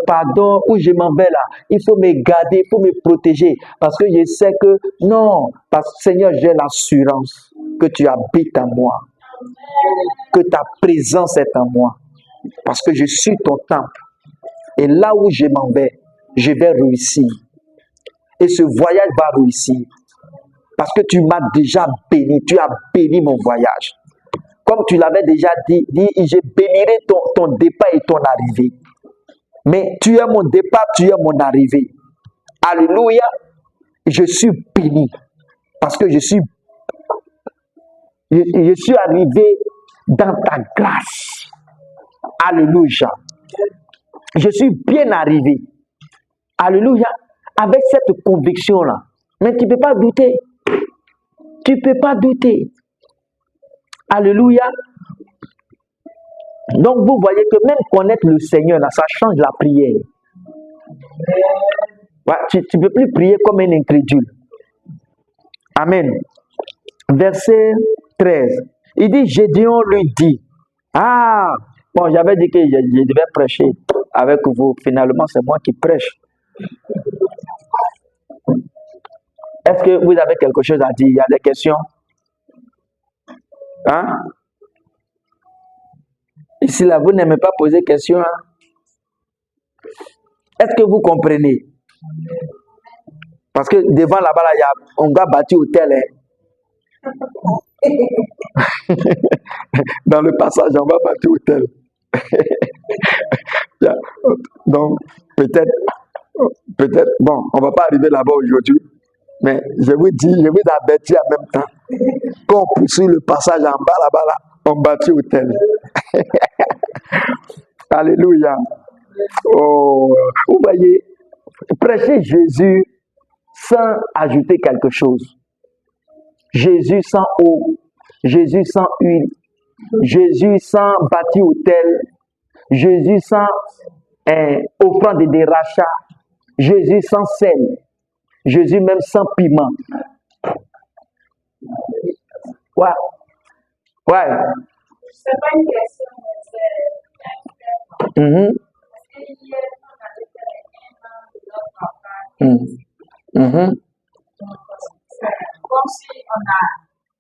pardon, où je m'en vais là. Il faut me garder, il faut me protéger. Parce que je sais que, non, parce que Seigneur, j'ai l'assurance que tu habites en moi. Que ta présence est en moi. Parce que je suis ton temple. Et là où je m'en vais, je vais réussir. Et ce voyage va réussir. Parce que tu m'as déjà béni. Tu as béni mon voyage. Comme tu l'avais déjà dit, je bénirai ton départ et ton arrivée. Mais tu es mon départ, tu es mon arrivée. Alléluia. Je suis béni. Parce que je suis arrivé dans ta grâce. Alléluia. Je suis bien arrivé. Alléluia. Avec cette conviction-là. Mais tu ne peux pas douter. Tu ne peux pas douter. Alléluia. Donc vous voyez que même connaître le Seigneur, là, ça change la prière. Ouais, tu ne peux plus prier comme un incrédule. Amen. Verset 13. Il dit, Gédéon lui dit, ah, bon, j'avais dit que je devais prêcher avec vous. Finalement, c'est moi qui prêche. Est-ce que vous avez quelque chose à dire? Il y a des questions? Hein? Ici, là, vous n'aimez pas poser question. Hein? Est-ce que vous comprenez? Parce que devant là-bas, il y a un gars bâti hôtel. Hein? Dans le passage, on va bâtir hôtel. Donc, peut-être, bon, on ne va pas arriver là-bas aujourd'hui. Mais je vous dis, je vous avertis en même temps. Quand on poursuit le passage en bas là-bas, là, on bâtit hôtel. Alléluia. Oh, vous voyez, prêcher Jésus, sans ajouter quelque chose. Jésus sans eau, Jésus sans huile, Jésus sans bâti hôtel, Jésus sans offrande des rachats, Jésus sans sel, Jésus même sans piment. Ouais. Ouais. C'est pas une question, mais c'est Mhm. parce que hier, on avait fait un an de notre campagne. Mhm. C'est comme si on a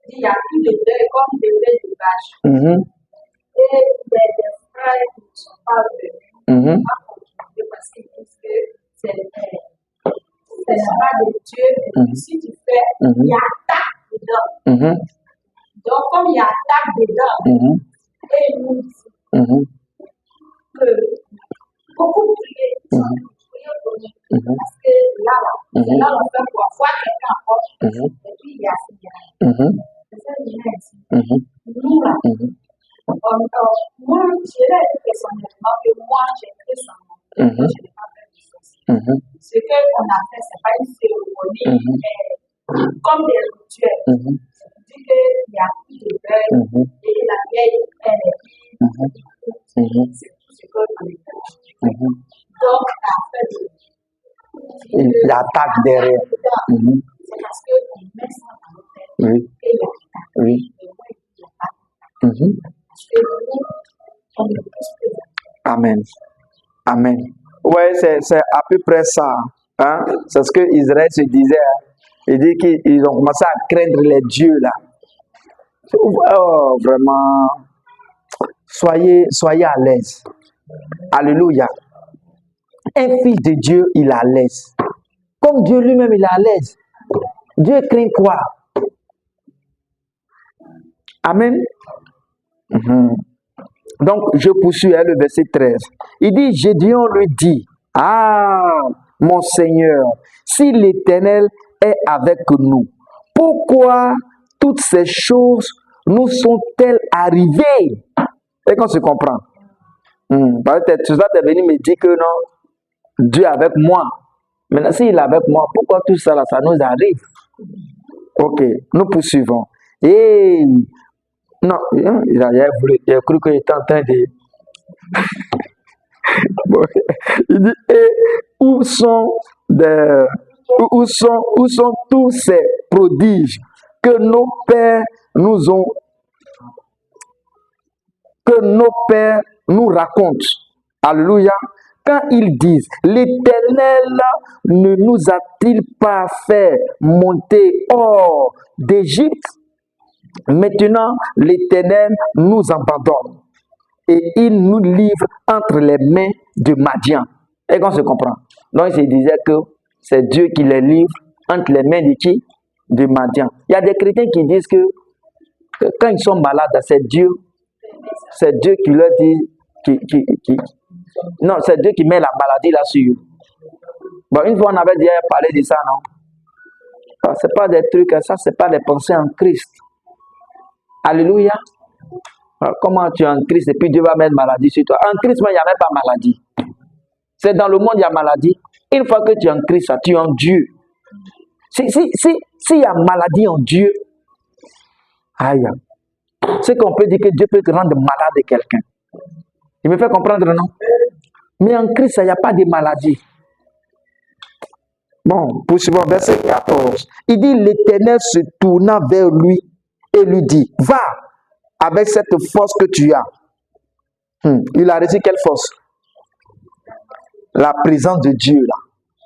dit il y a plus de deuil comme de lait de vache. Mhm. Et les frères qui ne sont pas venus, Mhm. pas contribué parce qu'ils disent que c'est pas de Dieu. Et si tu fais, il y a attaque dedans. Mhm. Donc, comme il y a attaque dedans, Mhm. et il nous dit Mhm. que beaucoup prier, prier pour nous. Parce que là, c'est là on fait pour avoir quelqu'un en poche. Et puis il y a ce gars. C'est ça qu'il a dit. Nous, là, moi, je l'ai dit personnellement que moi, j'ai fait son nom. Je n'ai pas fait de choses. Ce qu'on a fait, ce n'est pas une cérémonie, mais comme des rituels. C'est dire qu'il y a plus de deuil et la vieille, elle est vive. C'est tout ce qu'on a fait. Donc, la fait de l'attaque derrière. c'est parce qu'on met ça dans notre tête Oui. et il y a l'attaque. Oui. Et moi, il n'y a pas d'attaque. Parce que nous, on est plus présents. Amen. Amen. Ouais, c'est à peu près ça. Hein? C'est ce que Israël se disait. Hein? Il dit qu'ils ont commencé à craindre les dieux là. Oh, vraiment. Soyez à l'aise. Alléluia. Un fils de Dieu, il est à l'aise. Comme Dieu lui-même, il est à l'aise. Dieu craint quoi? Amen. Donc, je poursuis le verset 13. Il dit, Gédéon lui dit, ah, mon Seigneur, si l'Éternel est avec nous, pourquoi toutes ces choses nous sont-elles arrivées? Et qu'on se comprend. Peut-être tu vas venir me dire que non, Dieu est avec moi. Maintenant, s'il est avec moi, pourquoi tout ça, là, ça nous arrive? Ok, nous poursuivons. Et non, il a cru qu'il était en train de... Bon, il dit, et où sont tous ces prodiges que nos pères nous racontent? Alléluia. Quand ils disent, l'Éternel ne nous a-t-il pas fait monter hors d'Égypte? Maintenant, l'Éternel nous abandonne et il nous livre entre les mains de Madian. Et qu'on se comprend. Donc, il se disait que c'est Dieu qui les livre entre les mains de qui? De Madian. Il y a des chrétiens qui disent que quand ils sont malades, c'est Dieu qui leur dit, non, c'est Dieu qui met la maladie là sur eux. Bon, une fois on avait déjà parlé de ça, non? C'est pas des trucs, ça, c'est pas des pensées en Christ. Alléluia. Alors, comment tu es en Christ et puis Dieu va mettre maladie sur toi? En Christ, il n'y a même pas maladie. C'est dans le monde, il y a maladie. Une fois que tu es en Christ, tu es en Dieu. S'il y a maladie en Dieu, aïe, c'est qu'on peut dire que Dieu peut te rendre malade quelqu'un. Il me fait comprendre, non? Mais en Christ, il n'y a pas de maladie. Bon, poursuivons, verset 14. Il dit, l'Éternel se tourna vers lui et lui dit, va avec cette force que tu as. Il a reçu quelle force? La présence de Dieu là.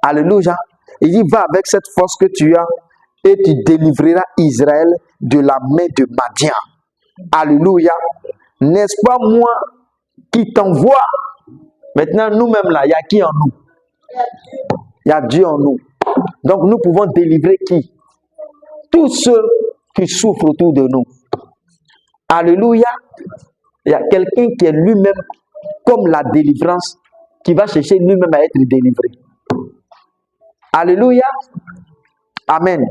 Alléluia. Il dit, va avec cette force que tu as et tu délivreras Israël de la main de Madian. Alléluia. N'est-ce pas moi qui t'envoie? Maintenant, nous-mêmes là, il y a qui en nous? Il y a Dieu en nous. Donc, nous pouvons délivrer qui? Tous ceux qui souffrent autour de nous. Alléluia. Il y a quelqu'un qui est lui-même comme la délivrance, qui va chercher lui-même à être délivré. Alléluia. Amen.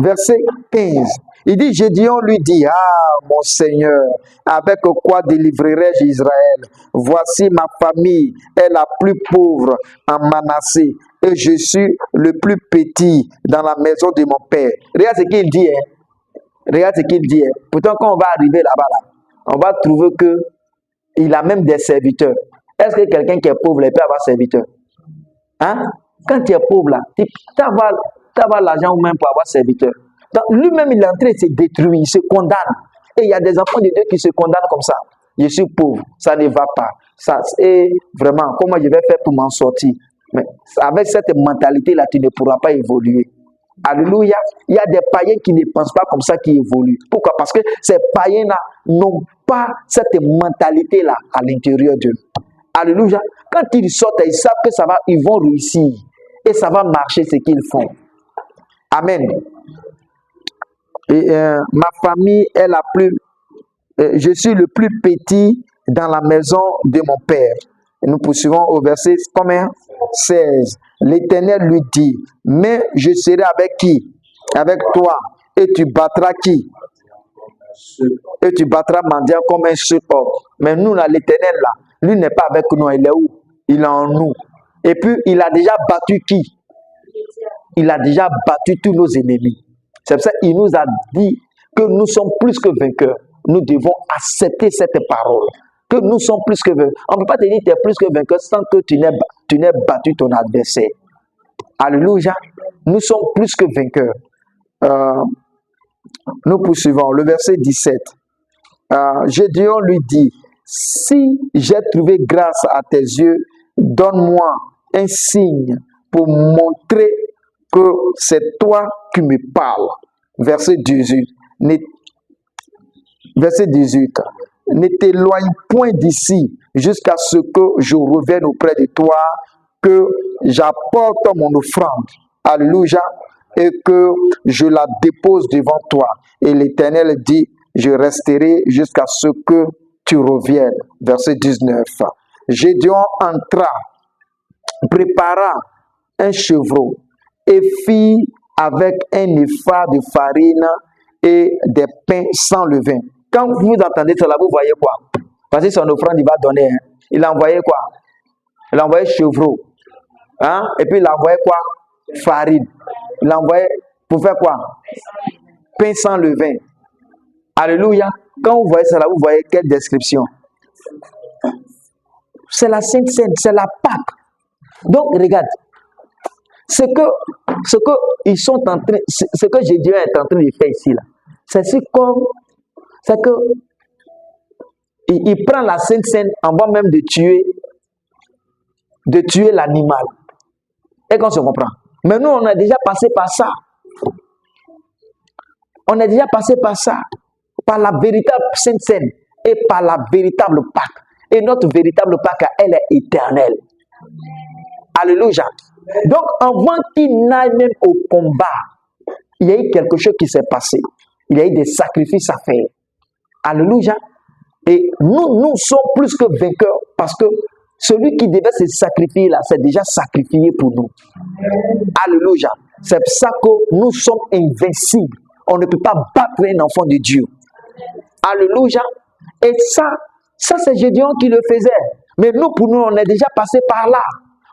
Verset 15. Il dit, Gédéon lui dit, ah mon Seigneur, avec quoi délivrerai-je Israël? Voici ma famille est la plus pauvre en Manassé et je suis le plus petit dans la maison de mon père. Regarde ce qu'il dit. Regarde ce qu'il dit. Pourtant, quand on va arriver là-bas, là, on va trouver que il a même des serviteurs. Est-ce que quelqu'un qui est pauvre peut avoir serviteur? Hein? Quand tu es pauvre, là, tu as l'argent ou même pour avoir serviteur. Donc, lui-même, il est en train de se détruire, il se condamne. Et il y a des enfants de Dieu qui se condamnent comme ça. Je suis pauvre, ça ne va pas. Ça, et vraiment, comment je vais faire pour m'en sortir? Mais avec cette mentalité-là, tu ne pourras pas évoluer. Alléluia. Il y a des païens qui ne pensent pas comme ça, qui évoluent. Pourquoi? Parce que ces païens-là n'ont pas cette mentalité-là à l'intérieur d'eux. Alléluia. Quand ils sortent, ils savent que ça va, ils vont réussir. Et ça va marcher ce qu'ils font. Amen. Et, ma famille est la plus... je suis le plus petit dans la maison de mon père. Et nous poursuivons au verset combien? 16. L'Éternel lui dit, mais je serai avec qui? Avec toi. Et tu battras qui? Et tu battras mendiant comme un seul homme. Mais nous, là, l'Éternel, là, lui n'est pas avec nous. Il est où? Il est en nous. Et puis, il a déjà battu qui? Il a déjà battu tous nos ennemis. C'est pour ça qu'il nous a dit que nous sommes plus que vainqueurs. Nous devons accepter cette parole. Que nous sommes plus que vainqueurs. On ne peut pas te dire que tu es plus que vainqueur sans que tu n'aies battu ton adversaire. Alléluia. Nous sommes plus que vainqueurs. Nous poursuivons. Le verset 17. Gédéon lui dit, si j'ai trouvé grâce à tes yeux, donne-moi un signe pour montrer que c'est toi qui me parles. Verset 18. Verset 18. Ne t'éloigne point d'ici jusqu'à ce que je revienne auprès de toi, que j'apporte mon offrande. Alléluia. Et que je la dépose devant toi. Et l'Éternel dit, je resterai jusqu'à ce que tu reviennes. Verset 19. Gédéon entra, prépara un chevreau et fit avec un épha de farine et des pains sans levain. Quand vous entendez cela, vous voyez quoi? Parce que son offrande, il va donner. Hein? Il a envoyé quoi? Il a envoyé chevreau. Hein? Et puis il a envoyé quoi? Farine. Il a envoyé pour faire quoi? Pain sans levain. Alléluia. Quand vous voyez cela, vous voyez quelle description? C'est la Sainte Seine, c'est la Pâque. Donc, regarde. Ce que ils sont en train, ce que Gédéon est en train de faire ici, là, c'est que il prend la Sainte Seine avant même de tuer l'animal. Et qu'on se comprend. Mais nous, on a déjà passé par ça. On est déjà passé par ça. Par la véritable Sainte Seine et par la véritable Pâque. Et notre véritable Pâque, elle est éternelle. Alléluia. Donc, avant qu'il n'aille même au combat, il y a eu quelque chose qui s'est passé. Il y a eu des sacrifices à faire. Alléluia. Et nous sommes plus que vainqueurs parce que celui qui devait se sacrifier là, c'est déjà sacrifié pour nous. Alléluia. C'est pour ça que nous sommes invincibles. On ne peut pas battre un enfant de Dieu. Alléluia. Et ça c'est Gédéon qui le faisait. Mais nous, pour nous, on est déjà passé par là.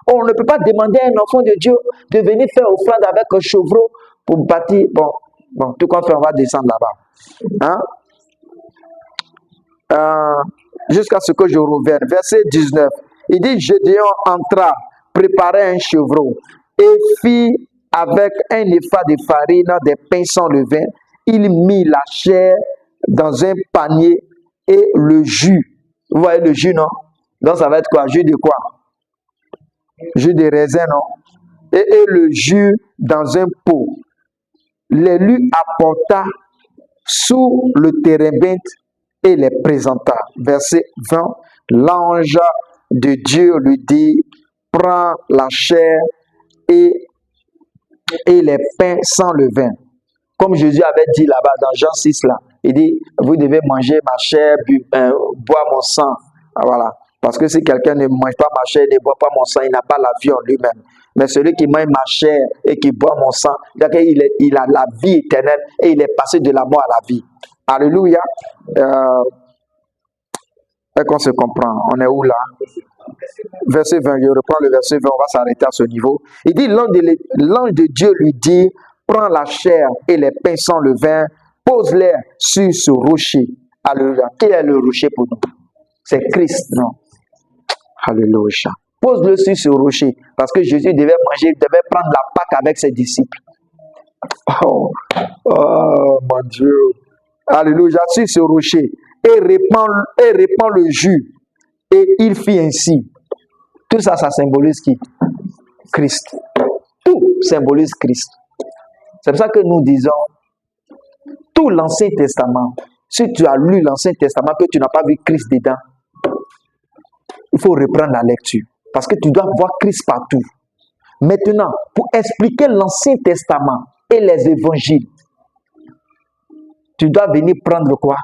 On ne peut pas demander à un enfant de Dieu de venir faire offrande avec un chevreau pour bâtir. Bon, tout compte fait, on va descendre là-bas. Hein? Jusqu'à ce que je revienne. Verset 19. Il dit, Gédéon entra, préparait un chevreau et fit avec un épha de farine, des pains sans levain. Il mit la chair dans un panier et le jus. Vous voyez le jus, non? Donc ça va être quoi? Jus de quoi? Jus de raisin, non? Et le jus dans un pot. Les lui apporta sous le térébinthe et les présenta. Verset 20. L'ange de Dieu lui dit, prends la chair et les pains sans levain. Comme Jésus avait dit là-bas dans Jean 6, là, il dit, vous devez manger ma chair, boire mon sang. Voilà. Parce que si quelqu'un ne mange pas ma chair, ne boit pas mon sang, il n'a pas la vie en lui-même. Mais celui qui mange ma chair et qui boit mon sang, il a la vie éternelle et il est passé de la mort à la vie. Alléluia. Est-ce qu'on se comprend? On est où là? Verset 20, je reprends le verset 20, on va s'arrêter à ce niveau. Il dit, l'ange de Dieu lui dit, prends la chair et les pains sans le vin, pose-les sur ce rocher. Alléluia. Qui est le rocher pour nous? C'est Christ, non? Alléluia. Pose-le sur ce rocher, parce que Jésus devait prendre la Pâque avec ses disciples. Oh, mon Dieu. Alléluia. Sur ce rocher. Et répand le jus. Et il fit ainsi. Tout ça, ça symbolise qui? Christ. Tout symbolise Christ. C'est pour ça que nous disons, tout l'Ancien Testament, si tu as lu l'Ancien Testament, que tu n'as pas vu Christ dedans, il faut reprendre la lecture. Parce que tu dois voir Christ partout. Maintenant, pour expliquer l'Ancien Testament et les évangiles, tu dois venir prendre quoi?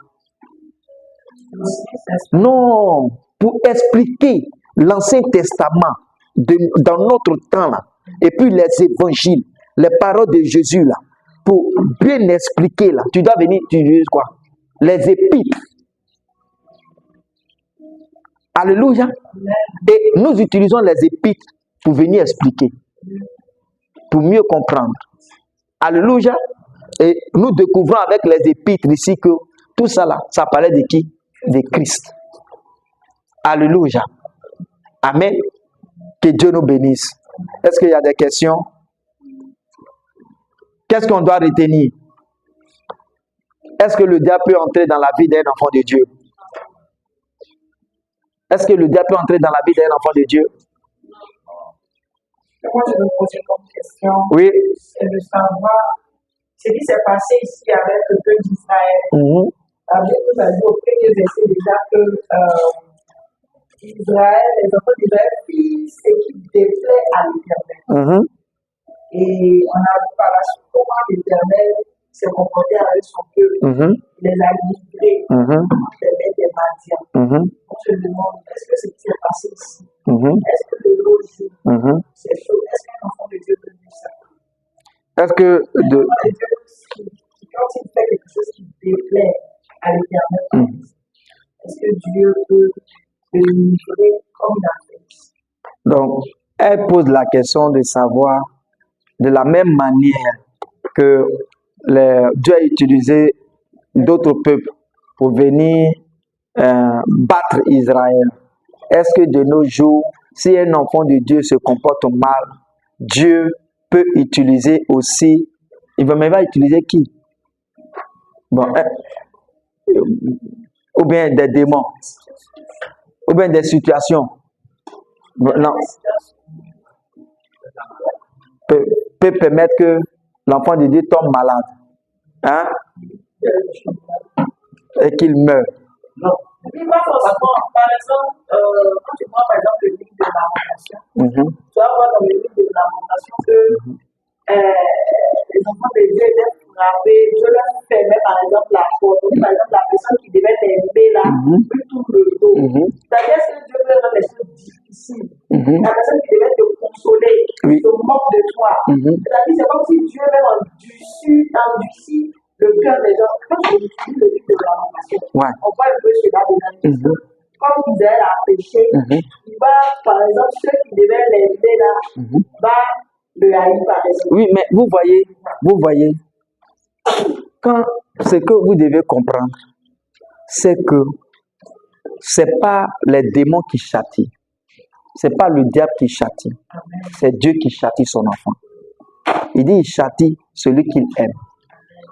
Non, pour expliquer l'Ancien Testament dans notre temps là, et puis les évangiles, les paroles de Jésus là, pour bien expliquer là, tu dois venir utiliser quoi? Les épîtres. Alléluia. Et nous utilisons les épîtres pour venir expliquer, pour mieux comprendre. Alléluia. Et nous découvrons avec les épîtres ici que tout ça là, ça parlait de qui? De Christ. Alléluia. Amen. Que Dieu nous bénisse. Est-ce qu'il y a des questions? Qu'est-ce qu'on doit retenir? Est-ce que le diable peut entrer dans la vie d'un enfant de Dieu? Est-ce que le diable peut entrer dans la vie d'un enfant de Dieu? Moi, je me posais comme question. Oui. C'est de savoir ce qui s'est passé ici avec le peuple d'Israël. La Bible nous a dit au premier verset déjà que Israël, les enfants d'Israël firent ce qui déplaît à l'Éternel. Et on a vu par la suite comment l'Éternel s'est comporté avec son peuple. Il les a livrés des mains des mendiants. On se demande, est-ce que ce qui s'est passé ici? Est-ce que de l'eau joue ces choses? Est-ce qu'un enfant de Dieu peut dire ça? Est-ce que quand il fait quelque chose qui déplaît à l'Éternel, est-ce que Dieu peut le livrer comme il a fait? Donc, elle pose la question de savoir, de la même manière que Dieu a utilisé d'autres peuples pour venir battre Israël. Est-ce que de nos jours, si un enfant de Dieu se comporte mal, Dieu peut utiliser aussi, il va utiliser qui? Bon, ou bien des démons, ou bien des situations. Non. Peut permettre que l'enfant de Dieu tombe malade, hein? Et qu'il meure. Non. Pas forcément. Par exemple, quand tu prends par exemple le livre de Lamentation, tu vas voir dans le livre de Lamentation que les enfants de Dieu étaient frappés, Dieu leur permet par exemple la porte. Par exemple, la personne qui devait t'aimer là, peut tourner le dos. C'est-à-dire que Dieu veut rendre les choses difficiles. La personne qui devait te consoler, se moque de toi. C'est-à-dire, c'est comme si Dieu avait endurci le cœur des gens. Quand je lis le livre de la Lamentation, on voit un peu cela dedans. Comme Israël a péché, il va, par exemple, ceux qui devaient l'aider là, va le haïr par exemple. Oui, mais vous voyez, quand ce que vous devez comprendre, c'est que ce n'est pas les démons qui châtient, ce n'est pas le diable qui châtie, c'est Dieu qui châtie son enfant. Il dit il châtie celui qu'il aime.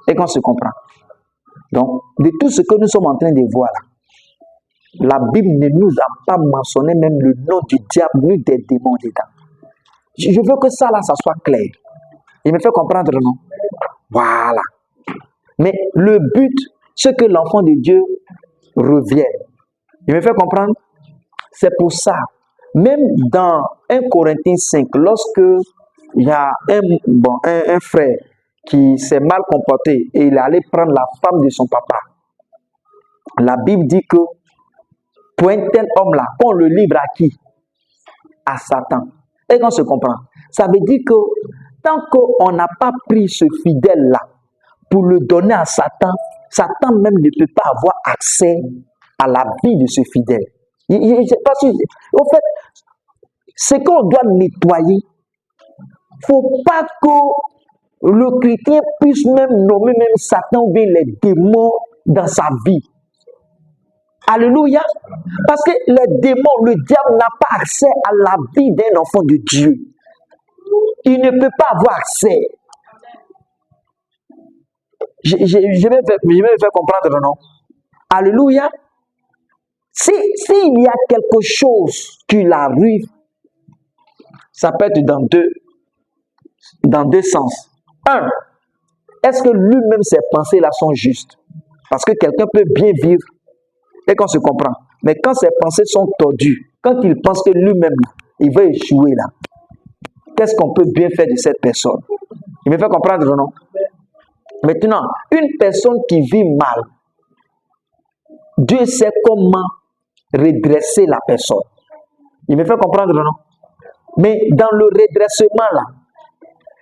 Et qu'on se comprend. Donc, de tout ce que nous sommes en train de voir là, la Bible ne nous a pas mentionné même le nom du diable ni des démons dedans. Je veux que ça là, ça soit clair. Il me fait comprendre, non? Voilà. Mais le but, c'est que l'enfant de Dieu revienne. Il me fait comprendre? C'est pour ça. Même dans 1 Corinthiens 5, lorsque il y a un frère qui s'est mal comporté et il est allé prendre la femme de son papa, la Bible dit que pour un tel homme-là, qu'on le livre à qui? À Satan. Et qu'on se comprend. Ça veut dire que tant qu'on n'a pas pris ce fidèle-là pour le donner à Satan, Satan même ne peut pas avoir accès à la vie de ce fidèle. Parce que, au fait, ce qu'on doit nettoyer, il ne faut pas que le chrétien puisse même nommer même Satan ou bien les démons dans sa vie. Alléluia. Parce que les démons, le diable n'a pas accès à la vie d'un enfant de Dieu. Il ne peut pas avoir accès. Je vais me faire comprendre, non? Alléluia. S'il y a quelque chose qui l'arrive, ça peut être dans deux sens. Un, est-ce que lui-même, ses pensées-là sont justes? Parce que quelqu'un peut bien vivre et qu'on se comprend. Mais quand ses pensées sont tordues, quand il pense que lui-même, il va échouer là, qu'est-ce qu'on peut bien faire de cette personne? Il me fait comprendre, non? Maintenant, une personne qui vit mal, Dieu sait comment redresser la personne. Il me fait comprendre, non? Mais dans le redressement là,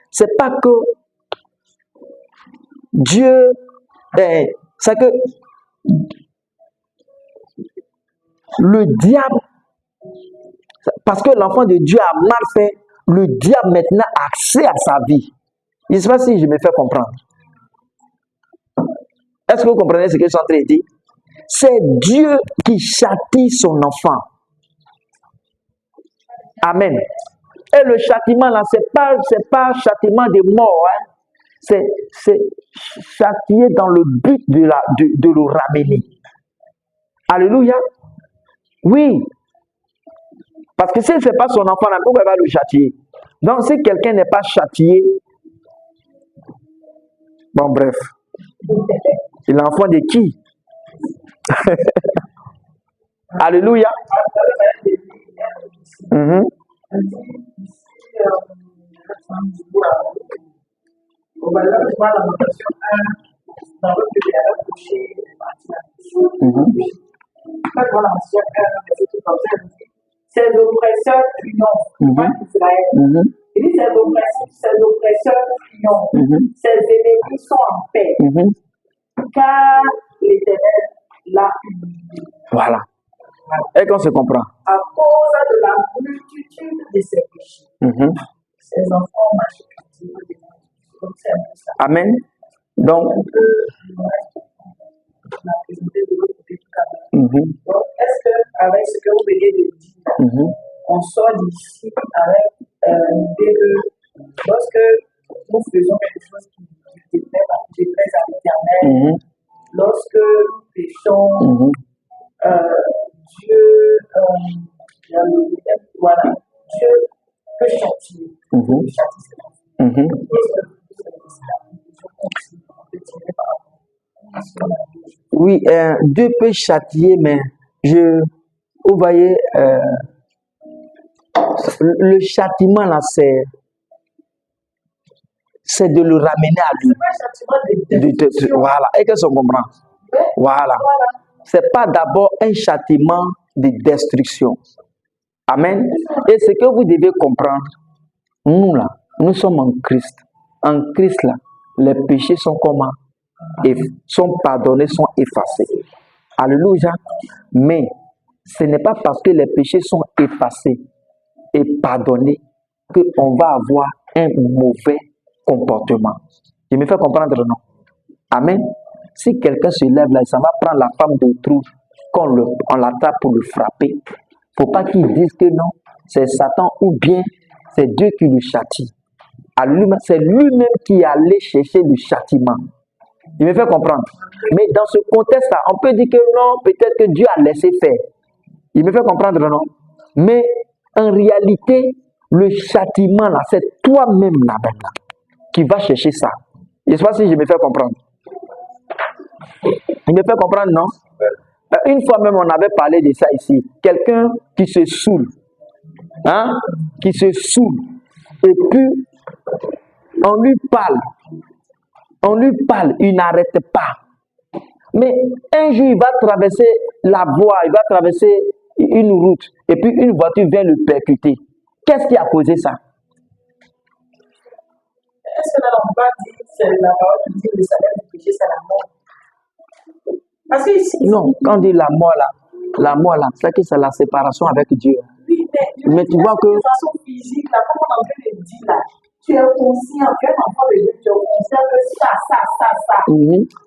c'est pas que Dieu, c'est que le diable, parce que l'enfant de Dieu a mal fait, le diable maintenant a accès à sa vie. Je ne sais pas si je me fais comprendre. Est-ce que vous comprenez ce que je suis en train de dire? C'est Dieu qui châtie son enfant. Amen. Et le châtiment là, c'est pas châtiment de mort, hein. C'est châtier dans le but de le ramener. Alléluia. Oui. Parce que s'il ne fait pas son enfant là, pourquoi il va le châtier? Donc si quelqu'un n'est pas châtié, bon bref, c'est l'enfant de qui? Alléluia. Ses oppresseurs triomphent. Israël. Il dit ses oppresseurs triomphent. Ses ennemis sont en paix. Car l'Éternel l'a humilié. Voilà. Et qu'on se comprend. À cause de la multitude de ses péchés. Ses enfants marchent. Amen. Donc, donc, est-ce qu'avec ce que vous venez de dire, on sort d'ici avec l'idée que lorsque nous faisons quelque chose qui déplaise à l'Éternel, lorsque nous péchons, Dieu, voilà, Dieu peut châtier. Oui, Dieu peut châtier, mais vous voyez, le châtiment là, c'est de le ramener à lui. Voilà, et que ça comprend. Voilà. C'est pas d'abord un châtiment de destruction. Amen. Et ce que vous devez comprendre, nous là, nous sommes en Christ. En Christ là, les péchés sont comment? Sont pardonnés, sont effacés. Alléluia. Mais ce n'est pas parce que les péchés sont effacés et pardonnés qu'on va avoir un mauvais comportement. Je me fais comprendre, non? Amen. Si quelqu'un se lève là, ça va prendre la femme d'autrui, on l'attrape pour le frapper. Il ne faut pas qu'il dise que non, c'est Satan ou bien c'est Dieu qui le châtie. C'est lui-même qui est allé chercher le châtiment. Il me fait comprendre. Mais dans ce contexte-là, on peut dire que non, peut-être que Dieu a laissé faire. Il me fait comprendre, non? Mais en réalité, le châtiment, là, c'est toi-même là, qui va chercher ça. Je ne sais pas si je me fais comprendre. Il me fait comprendre, non? Une fois même, on avait parlé de ça ici. Quelqu'un qui se saoule. Hein? Qui se saoule. Et puis, on lui parle. On lui parle, il n'arrête pas. Mais un jour, il va traverser la voie, il va traverser une route, et puis une voiture vient le percuter. Qu'est-ce qui a causé ça? est-ce que là, on va dire que c'est la parole qui dit le salaire du péché, c'est la mort? Parce que ici, Non, quand on dit la mort là, c'est que c'est la séparation avec Dieu. oui, Mais tu vois que de façon physique, là, comme on est en train de dire là, tu es conscient, tu es un enfant de Dieu, tu es conscient que ça.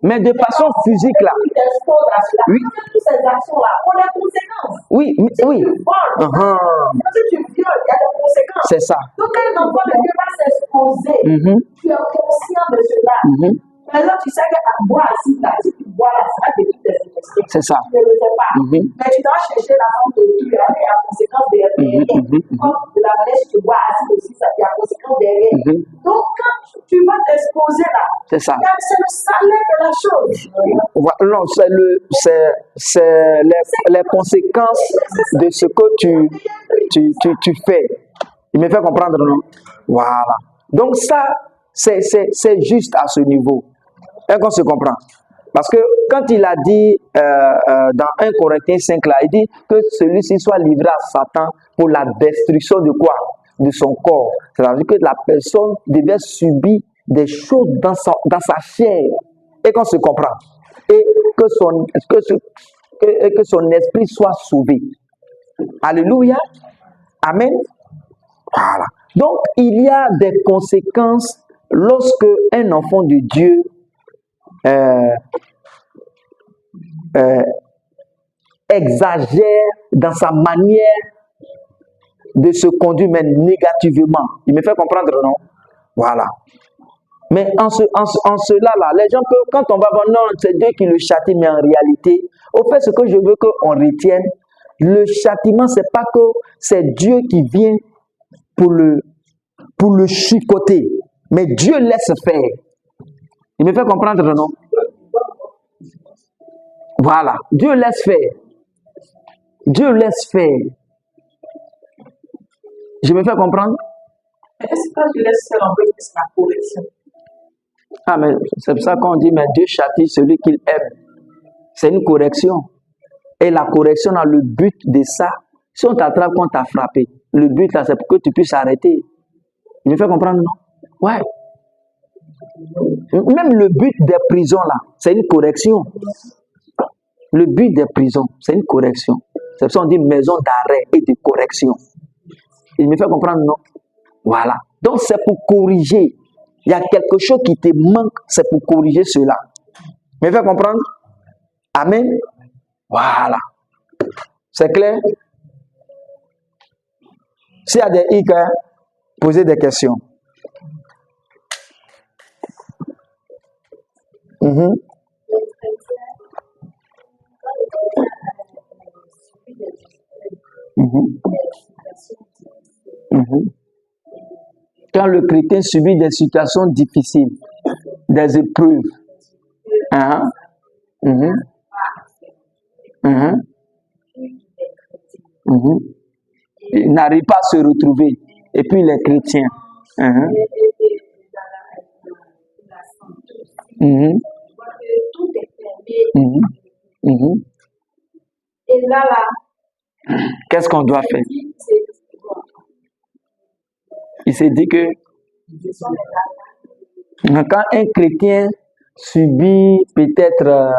Mais de façon physique là. Tu t'exposes à cela. Oui. Toutes ces actions-là ont des conséquences. Oui, Si oui. tu voles, si tu violes, il y a des conséquences. C'est ça. Donc, quand un enfant de Dieu va s'exposer, tu es conscient de cela. Par exemple, tu sais qu'à boire assis là, si tu bois là, ça va détruire tes intestins. C'est ça. Tu ne le sais pas. Mais tu dois chercher la forme de tout, il y a des conséquences derrière. Comme de la manière que tu bois assis aussi, ça il y a des conséquences derrière. Donc, quand tu vas t'exposer là, c'est ça. C'est le salaire de la chose. Non, c'est les conséquences de ce que tu fais. Il me fait comprendre, non? Voilà. Donc ça, c'est juste à ce niveau. Est-ce qu'on se comprend? Parce que quand il a dit dans 1 Corinthiens 5, là, il dit que celui-ci soit livré à Satan pour la destruction de quoi? De son corps. C'est-à-dire que la personne devait subir des choses dans sa chair. Et qu'on se comprend. Et que son esprit soit sauvé. Alléluia. Amen. Voilà. Donc, il y a des conséquences lorsque un enfant de Dieu exagère dans sa manière de se conduire, mais négativement. Il me fait comprendre, non? Voilà. Mais en cela, là, les gens, quand on va voir, non, c'est Dieu qui le châtie, mais en réalité, au fait, ce que je veux qu'on retienne, le châtiment, c'est pas que c'est Dieu qui vient pour le chicoter, mais Dieu laisse faire. Il me fait comprendre, non? Voilà, Dieu laisse faire. Dieu laisse faire. Je me fais comprendre? Est-ce que tu laisses faire en fait, c'est la correction? Ah, mais c'est pour ça qu'on dit, mais Dieu châtie celui qu'il aime. C'est une correction. Et la correction a le but de ça. Si on t'attrape, qu'on t'a frappé, le but là, c'est pour que tu puisses arrêter. Il me fait comprendre, non? Ouais. Même le but des prisons là, c'est une correction. Le but des prisons, c'est une correction. C'est pour ça qu'on dit maison d'arrêt et de correction. Il me fait comprendre, non? Voilà. Donc c'est pour corriger. Il y a quelque chose qui te manque, c'est pour corriger cela. Il me fait comprendre? Amen. Voilà. C'est clair? S'il y a des hic, posez des questions. Quand le chrétien subit des situations difficiles, des épreuves, il n'arrive pas à se retrouver. Et puis les chrétiens. Tout est fermé. Et là, qu'est-ce qu'on doit faire? Il s'est dit que quand un chrétien subit peut-être,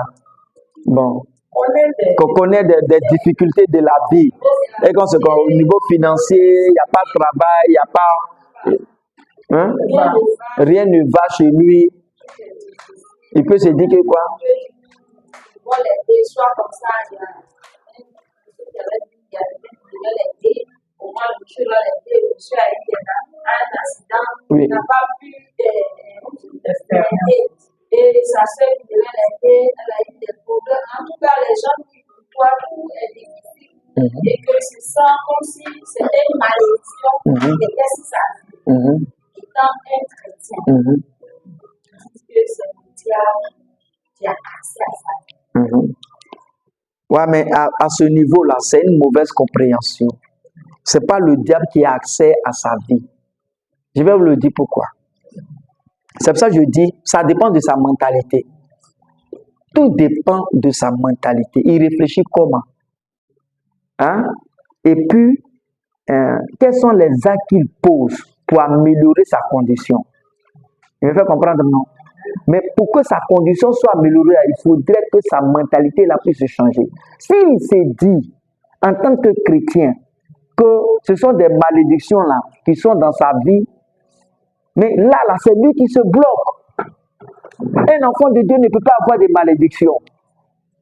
qu'on connaît des difficultés de la vie, et qu'on se au niveau financier, il n'y a pas de travail, il n'y a pas, rien ne va chez lui, il peut se dire que quoi? Oui. N'a pas pu et sa sœur qui devait l'aider, elle a eu des problèmes. En tout cas, les gens qui côtoient tout est difficile. Et que c'est ça comme si c'était une malédiction qui était sa vie. Étant un chrétien, que c'est le diable qui a accès à sa vie. Ouais, mais à ce niveau-là, c'est une mauvaise compréhension. Ce n'est pas le diable qui a accès à sa vie. Je vais vous le dire pourquoi. C'est pour ça que je dis, ça dépend de sa mentalité. Tout dépend de sa mentalité. Il réfléchit comment? Et puis, quels sont les actes qu'il pose pour améliorer sa condition? Il me fait comprendre, non? Mais pour que sa condition soit améliorée, il faudrait que sa mentalité là puisse changer. S'il s'est dit, en tant que chrétien, que ce sont des malédictions là qui sont dans sa vie, mais là, c'est lui qui se bloque. Un enfant de Dieu ne peut pas avoir des malédictions.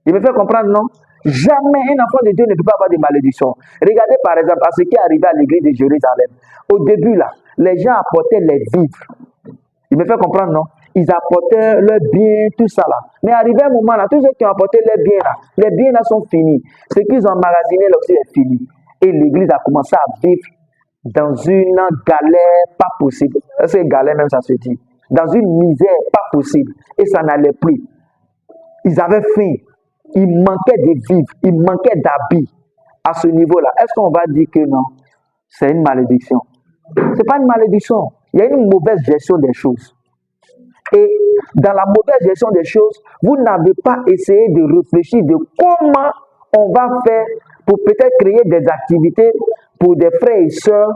Il me fait comprendre, non? Jamais un enfant de Dieu ne peut pas avoir des malédictions. Regardez par exemple à ce qui est arrivé à l'église de Jérusalem. Au début là, les gens apportaient les vivres. Il me fait comprendre, non? Ils apportaient leurs biens, tout ça là. Mais arrivé un moment là, tous ceux qui ont apporté leurs biens là, les biens là sont finis. Ce qu'ils ont emmagasiné là aussi est fini. Et l'église a commencé à vivre dans une galère pas possible. C'est galère même, ça se dit. Dans une misère pas possible. Et ça n'allait plus. Ils avaient faim. Il manquait de vivres. Il manquait d'habits. À ce niveau-là, est-ce qu'on va dire que non? C'est une malédiction. Ce n'est pas une malédiction. Il y a une mauvaise gestion des choses. Et dans la mauvaise gestion des choses, vous n'avez pas essayé de réfléchir de comment on va faire pour peut-être créer des activités pour des frères et sœurs,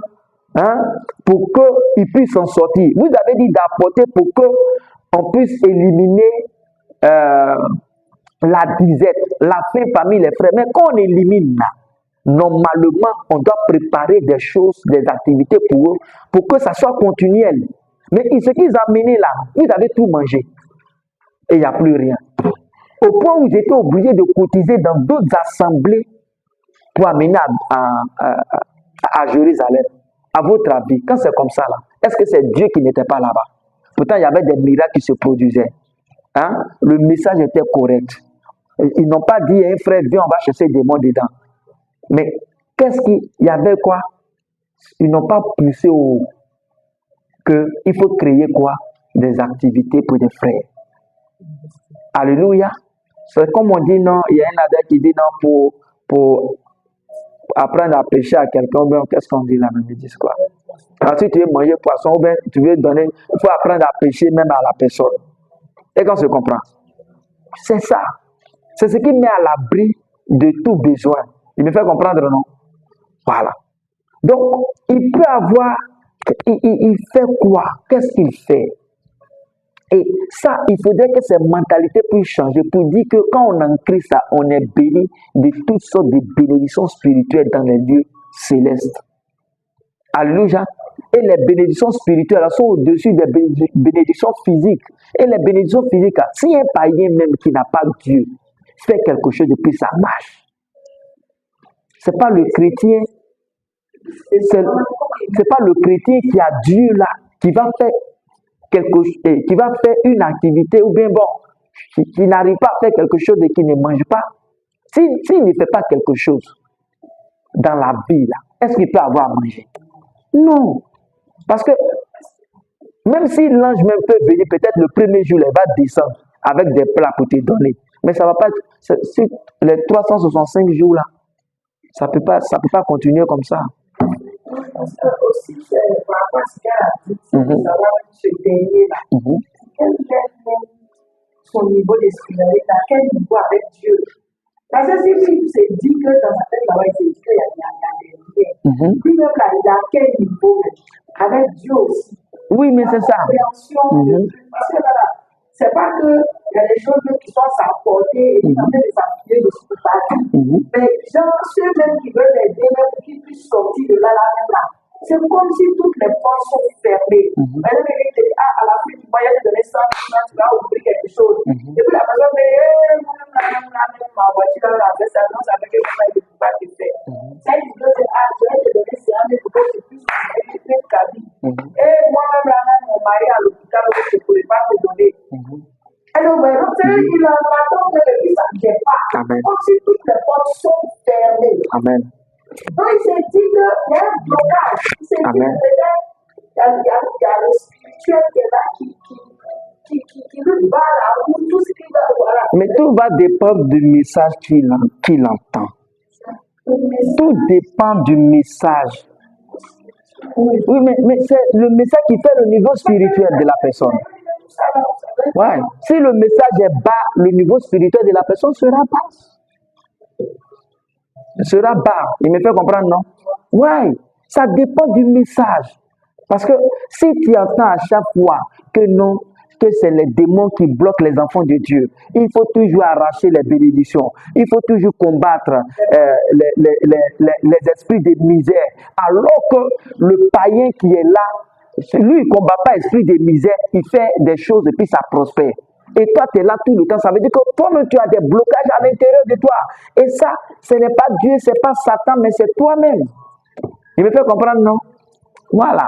hein, pour qu'ils puissent s'en sortir. Vous avez dit d'apporter pour qu'on puisse éliminer la disette, la faim parmi les frères. Mais quand on élimine là, normalement, on doit préparer des choses, des activités pour eux, pour que ça soit continuel. Mais ce qu'ils ont amené là, vous avez tout mangé. Et il n'y a plus rien. Au point où j'étais obligé de cotiser dans d'autres assemblées pour amener à Jérusalem. À votre avis, quand c'est comme ça là, est-ce que c'est Dieu qui n'était pas là-bas? Pourtant, il y avait des miracles qui se produisaient. Hein? Le message était correct. Ils n'ont pas dit, un frère, viens, on va chercher des mots dedans. Mais qu'est-ce qu'il y avait quoi? Ils n'ont pas poussé au... qu'il faut créer quoi? Des activités pour des frères. Alléluia. C'est comme on dit, non, il y a un adepte qui dit non, pour apprendre à pêcher à quelqu'un, ben, qu'est-ce qu'on dit là? Ils disent quoi? Alors, si tu veux manger poisson, ou bien tu veux donner, il faut apprendre à pêcher même à la personne. Et qu'on se comprend. C'est ça. C'est ce qui met à l'abri de tout besoin. Il me fait comprendre, non? Voilà. Donc, il peut avoir, il fait quoi? Qu'est-ce qu'il fait? Et ça, il faudrait que ces mentalités puissent changer pour dire que quand on a en Christ, ça, on est béni de toutes sortes de bénédictions spirituelles dans les lieux célestes. Alléluia. Et les bénédictions spirituelles sont au-dessus des bénédictions physiques. Et les bénédictions physiques, si un païen même qui n'a pas Dieu fait quelque chose de plus, ça marche. Ce n'est pas le chrétien, c'est pas le chrétien qui a Dieu là, qui va faire qui va faire une activité ou bien bon, qui n'arrive pas à faire quelque chose et qui ne mange pas. S'il ne fait pas quelque chose dans la vie là, est-ce qu'il peut avoir à manger? Non. Parce que même si l'ange même peut venir, peut-être le premier jour, il va descendre avec des plats pour te donner. Mais ça ne va pas être, si les 365 jours là, ça peut pas continuer comme ça. Aussi, par rapport à ce qu'il a dit, savoir ce dernier-là, quel est son niveau de spiritualité, à quel niveau avec Dieu. Parce que si il s'est dit que dans sa tête, là-bas, il s'est dit qu'il y a des liens. Lui-même, là, il a quel niveau avec Dieu aussi. Oui, mais c'est ça. Parce que là, c'est pas que il y a des choses qui sont à sa portée et qui sont des activités de ce parti. Mais genre, ceux-mêmes qui veulent aider, même qui puissent sortir de là, c'est comme si toutes les portes sont fermées. Mais le mec te dit, à la fin du mois, il y a te donner 100 000, tu vas ouvrir quelque chose. Et puis la personne dit, moi-même, ma voiture, là, avec ça, non, ça fait que je ne peux pas te faire. Ça, il dit, je vais te donner 100 000 pour que tu puisses faire ta vie. Et moi-même, là, mon mari à l'hôpital, je ne pourrais pas te donner. Alors, il a maintenant que le fils ne vient pas. Comme si toutes les portes sont fermées. Amen. Donc, il s'est dit qu'il y a un blocage. Il s'est dit que peut-être il y a le spirituel qui est là, qui lui bat la route, tout ce qu'il va voilà. Mais tout va dépendre du message qu'il entend. Tout dépend du message. Oui, mais c'est le message qui fait le niveau spirituel de la personne. Ouais. Si le message est bas, le niveau spirituel de la personne sera bas. Sera bas. Il me fait comprendre, non? Ouais. Ça dépend du message. Parce que si tu entends à chaque fois que non, que c'est les démons qui bloquent les enfants de Dieu. Il faut toujours arracher les bénédictions. Il faut toujours combattre les esprits de misère. Alors que le païen qui est là, lui, il ne combat pas l'esprit de misère, il fait des choses et puis ça prospère. Et toi, tu es là tout le temps. Ça veut dire que toi-même, tu as des blocages à l'intérieur de toi. Et ça, ce n'est pas Dieu, ce n'est pas Satan, mais c'est toi-même. Il me fait comprendre, non? Voilà.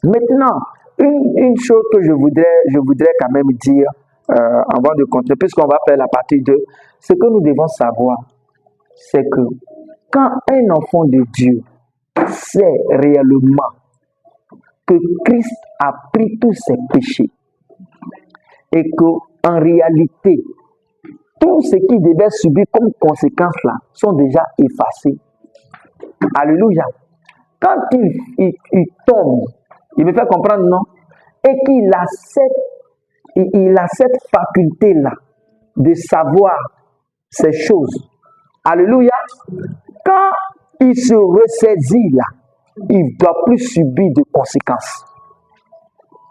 Maintenant, une chose que je voudrais quand même dire avant de continuer, puisqu'on va faire la partie 2, ce que nous devons savoir, c'est que quand un enfant de Dieu sait réellement que Christ a pris tous ses péchés et qu'en réalité, tout ce qu'il devait subir comme conséquence là sont déjà effacés. Alléluia. Quand il tombe, il me fait comprendre, non? Et qu'il a cette faculté-là de savoir ces choses. Alléluia. Quand il se ressaisit là, il ne doit plus subir de conséquences.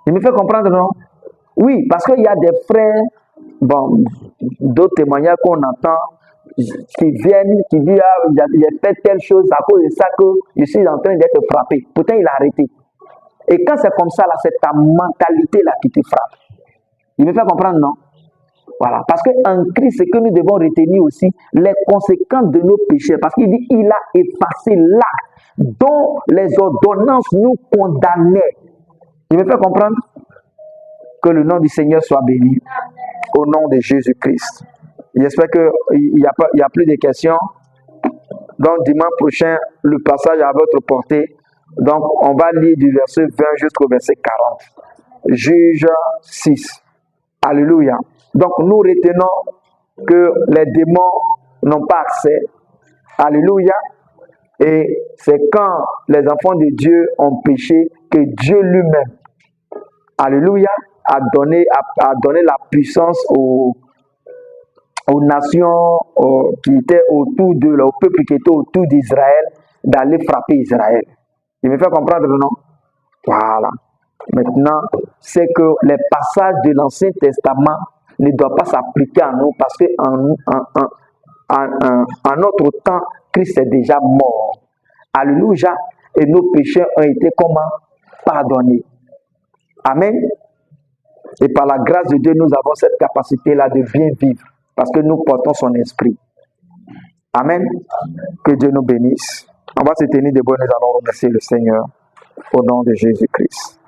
Il me fait comprendre, non? Oui, parce qu'il y a des frères, bon, d'autres témoignages qu'on entend, qui viennent, qui disent, ah, j'ai fait telle chose à cause de ça que je suis en train d'être frappé. Pourtant, il a arrêté. Et quand c'est comme ça, là, c'est ta mentalité-là qui te frappe. Il me fait comprendre, non? Voilà. Parce qu'en Christ, ce que nous devons retenir aussi, les conséquences de nos péchés. Parce qu'il dit, il a effacé l'acte dont les ordonnances nous condamnaient. Il me fait comprendre? Que le nom du Seigneur soit béni. Au nom de Jésus-Christ. J'espère qu'il n'y a plus de questions. Donc, dimanche prochain, le passage à votre portée. Donc, on va lire du verset 20 jusqu'au verset 40. Juge 6. Alléluia. Donc, nous retenons que les démons n'ont pas accès. Alléluia. Et c'est quand les enfants de Dieu ont péché que Dieu lui-même, alléluia, a donné la puissance aux nations qui étaient autour de au peuple qui était autour d'Israël d'aller frapper Israël. Il me fait comprendre, non? Voilà. Maintenant, c'est que les passages de l'Ancien Testament ne doivent pas s'appliquer à nous parce qu'en notre temps, Christ est déjà mort. Alléluia. Et nos péchés ont été comment? Pardonnés. Amen. Et par la grâce de Dieu, nous avons cette capacité-là de bien vivre parce que nous portons son esprit. Amen. Que Dieu nous bénisse. On va se tenir debout et nous allons remercier le Seigneur au nom de Jésus-Christ.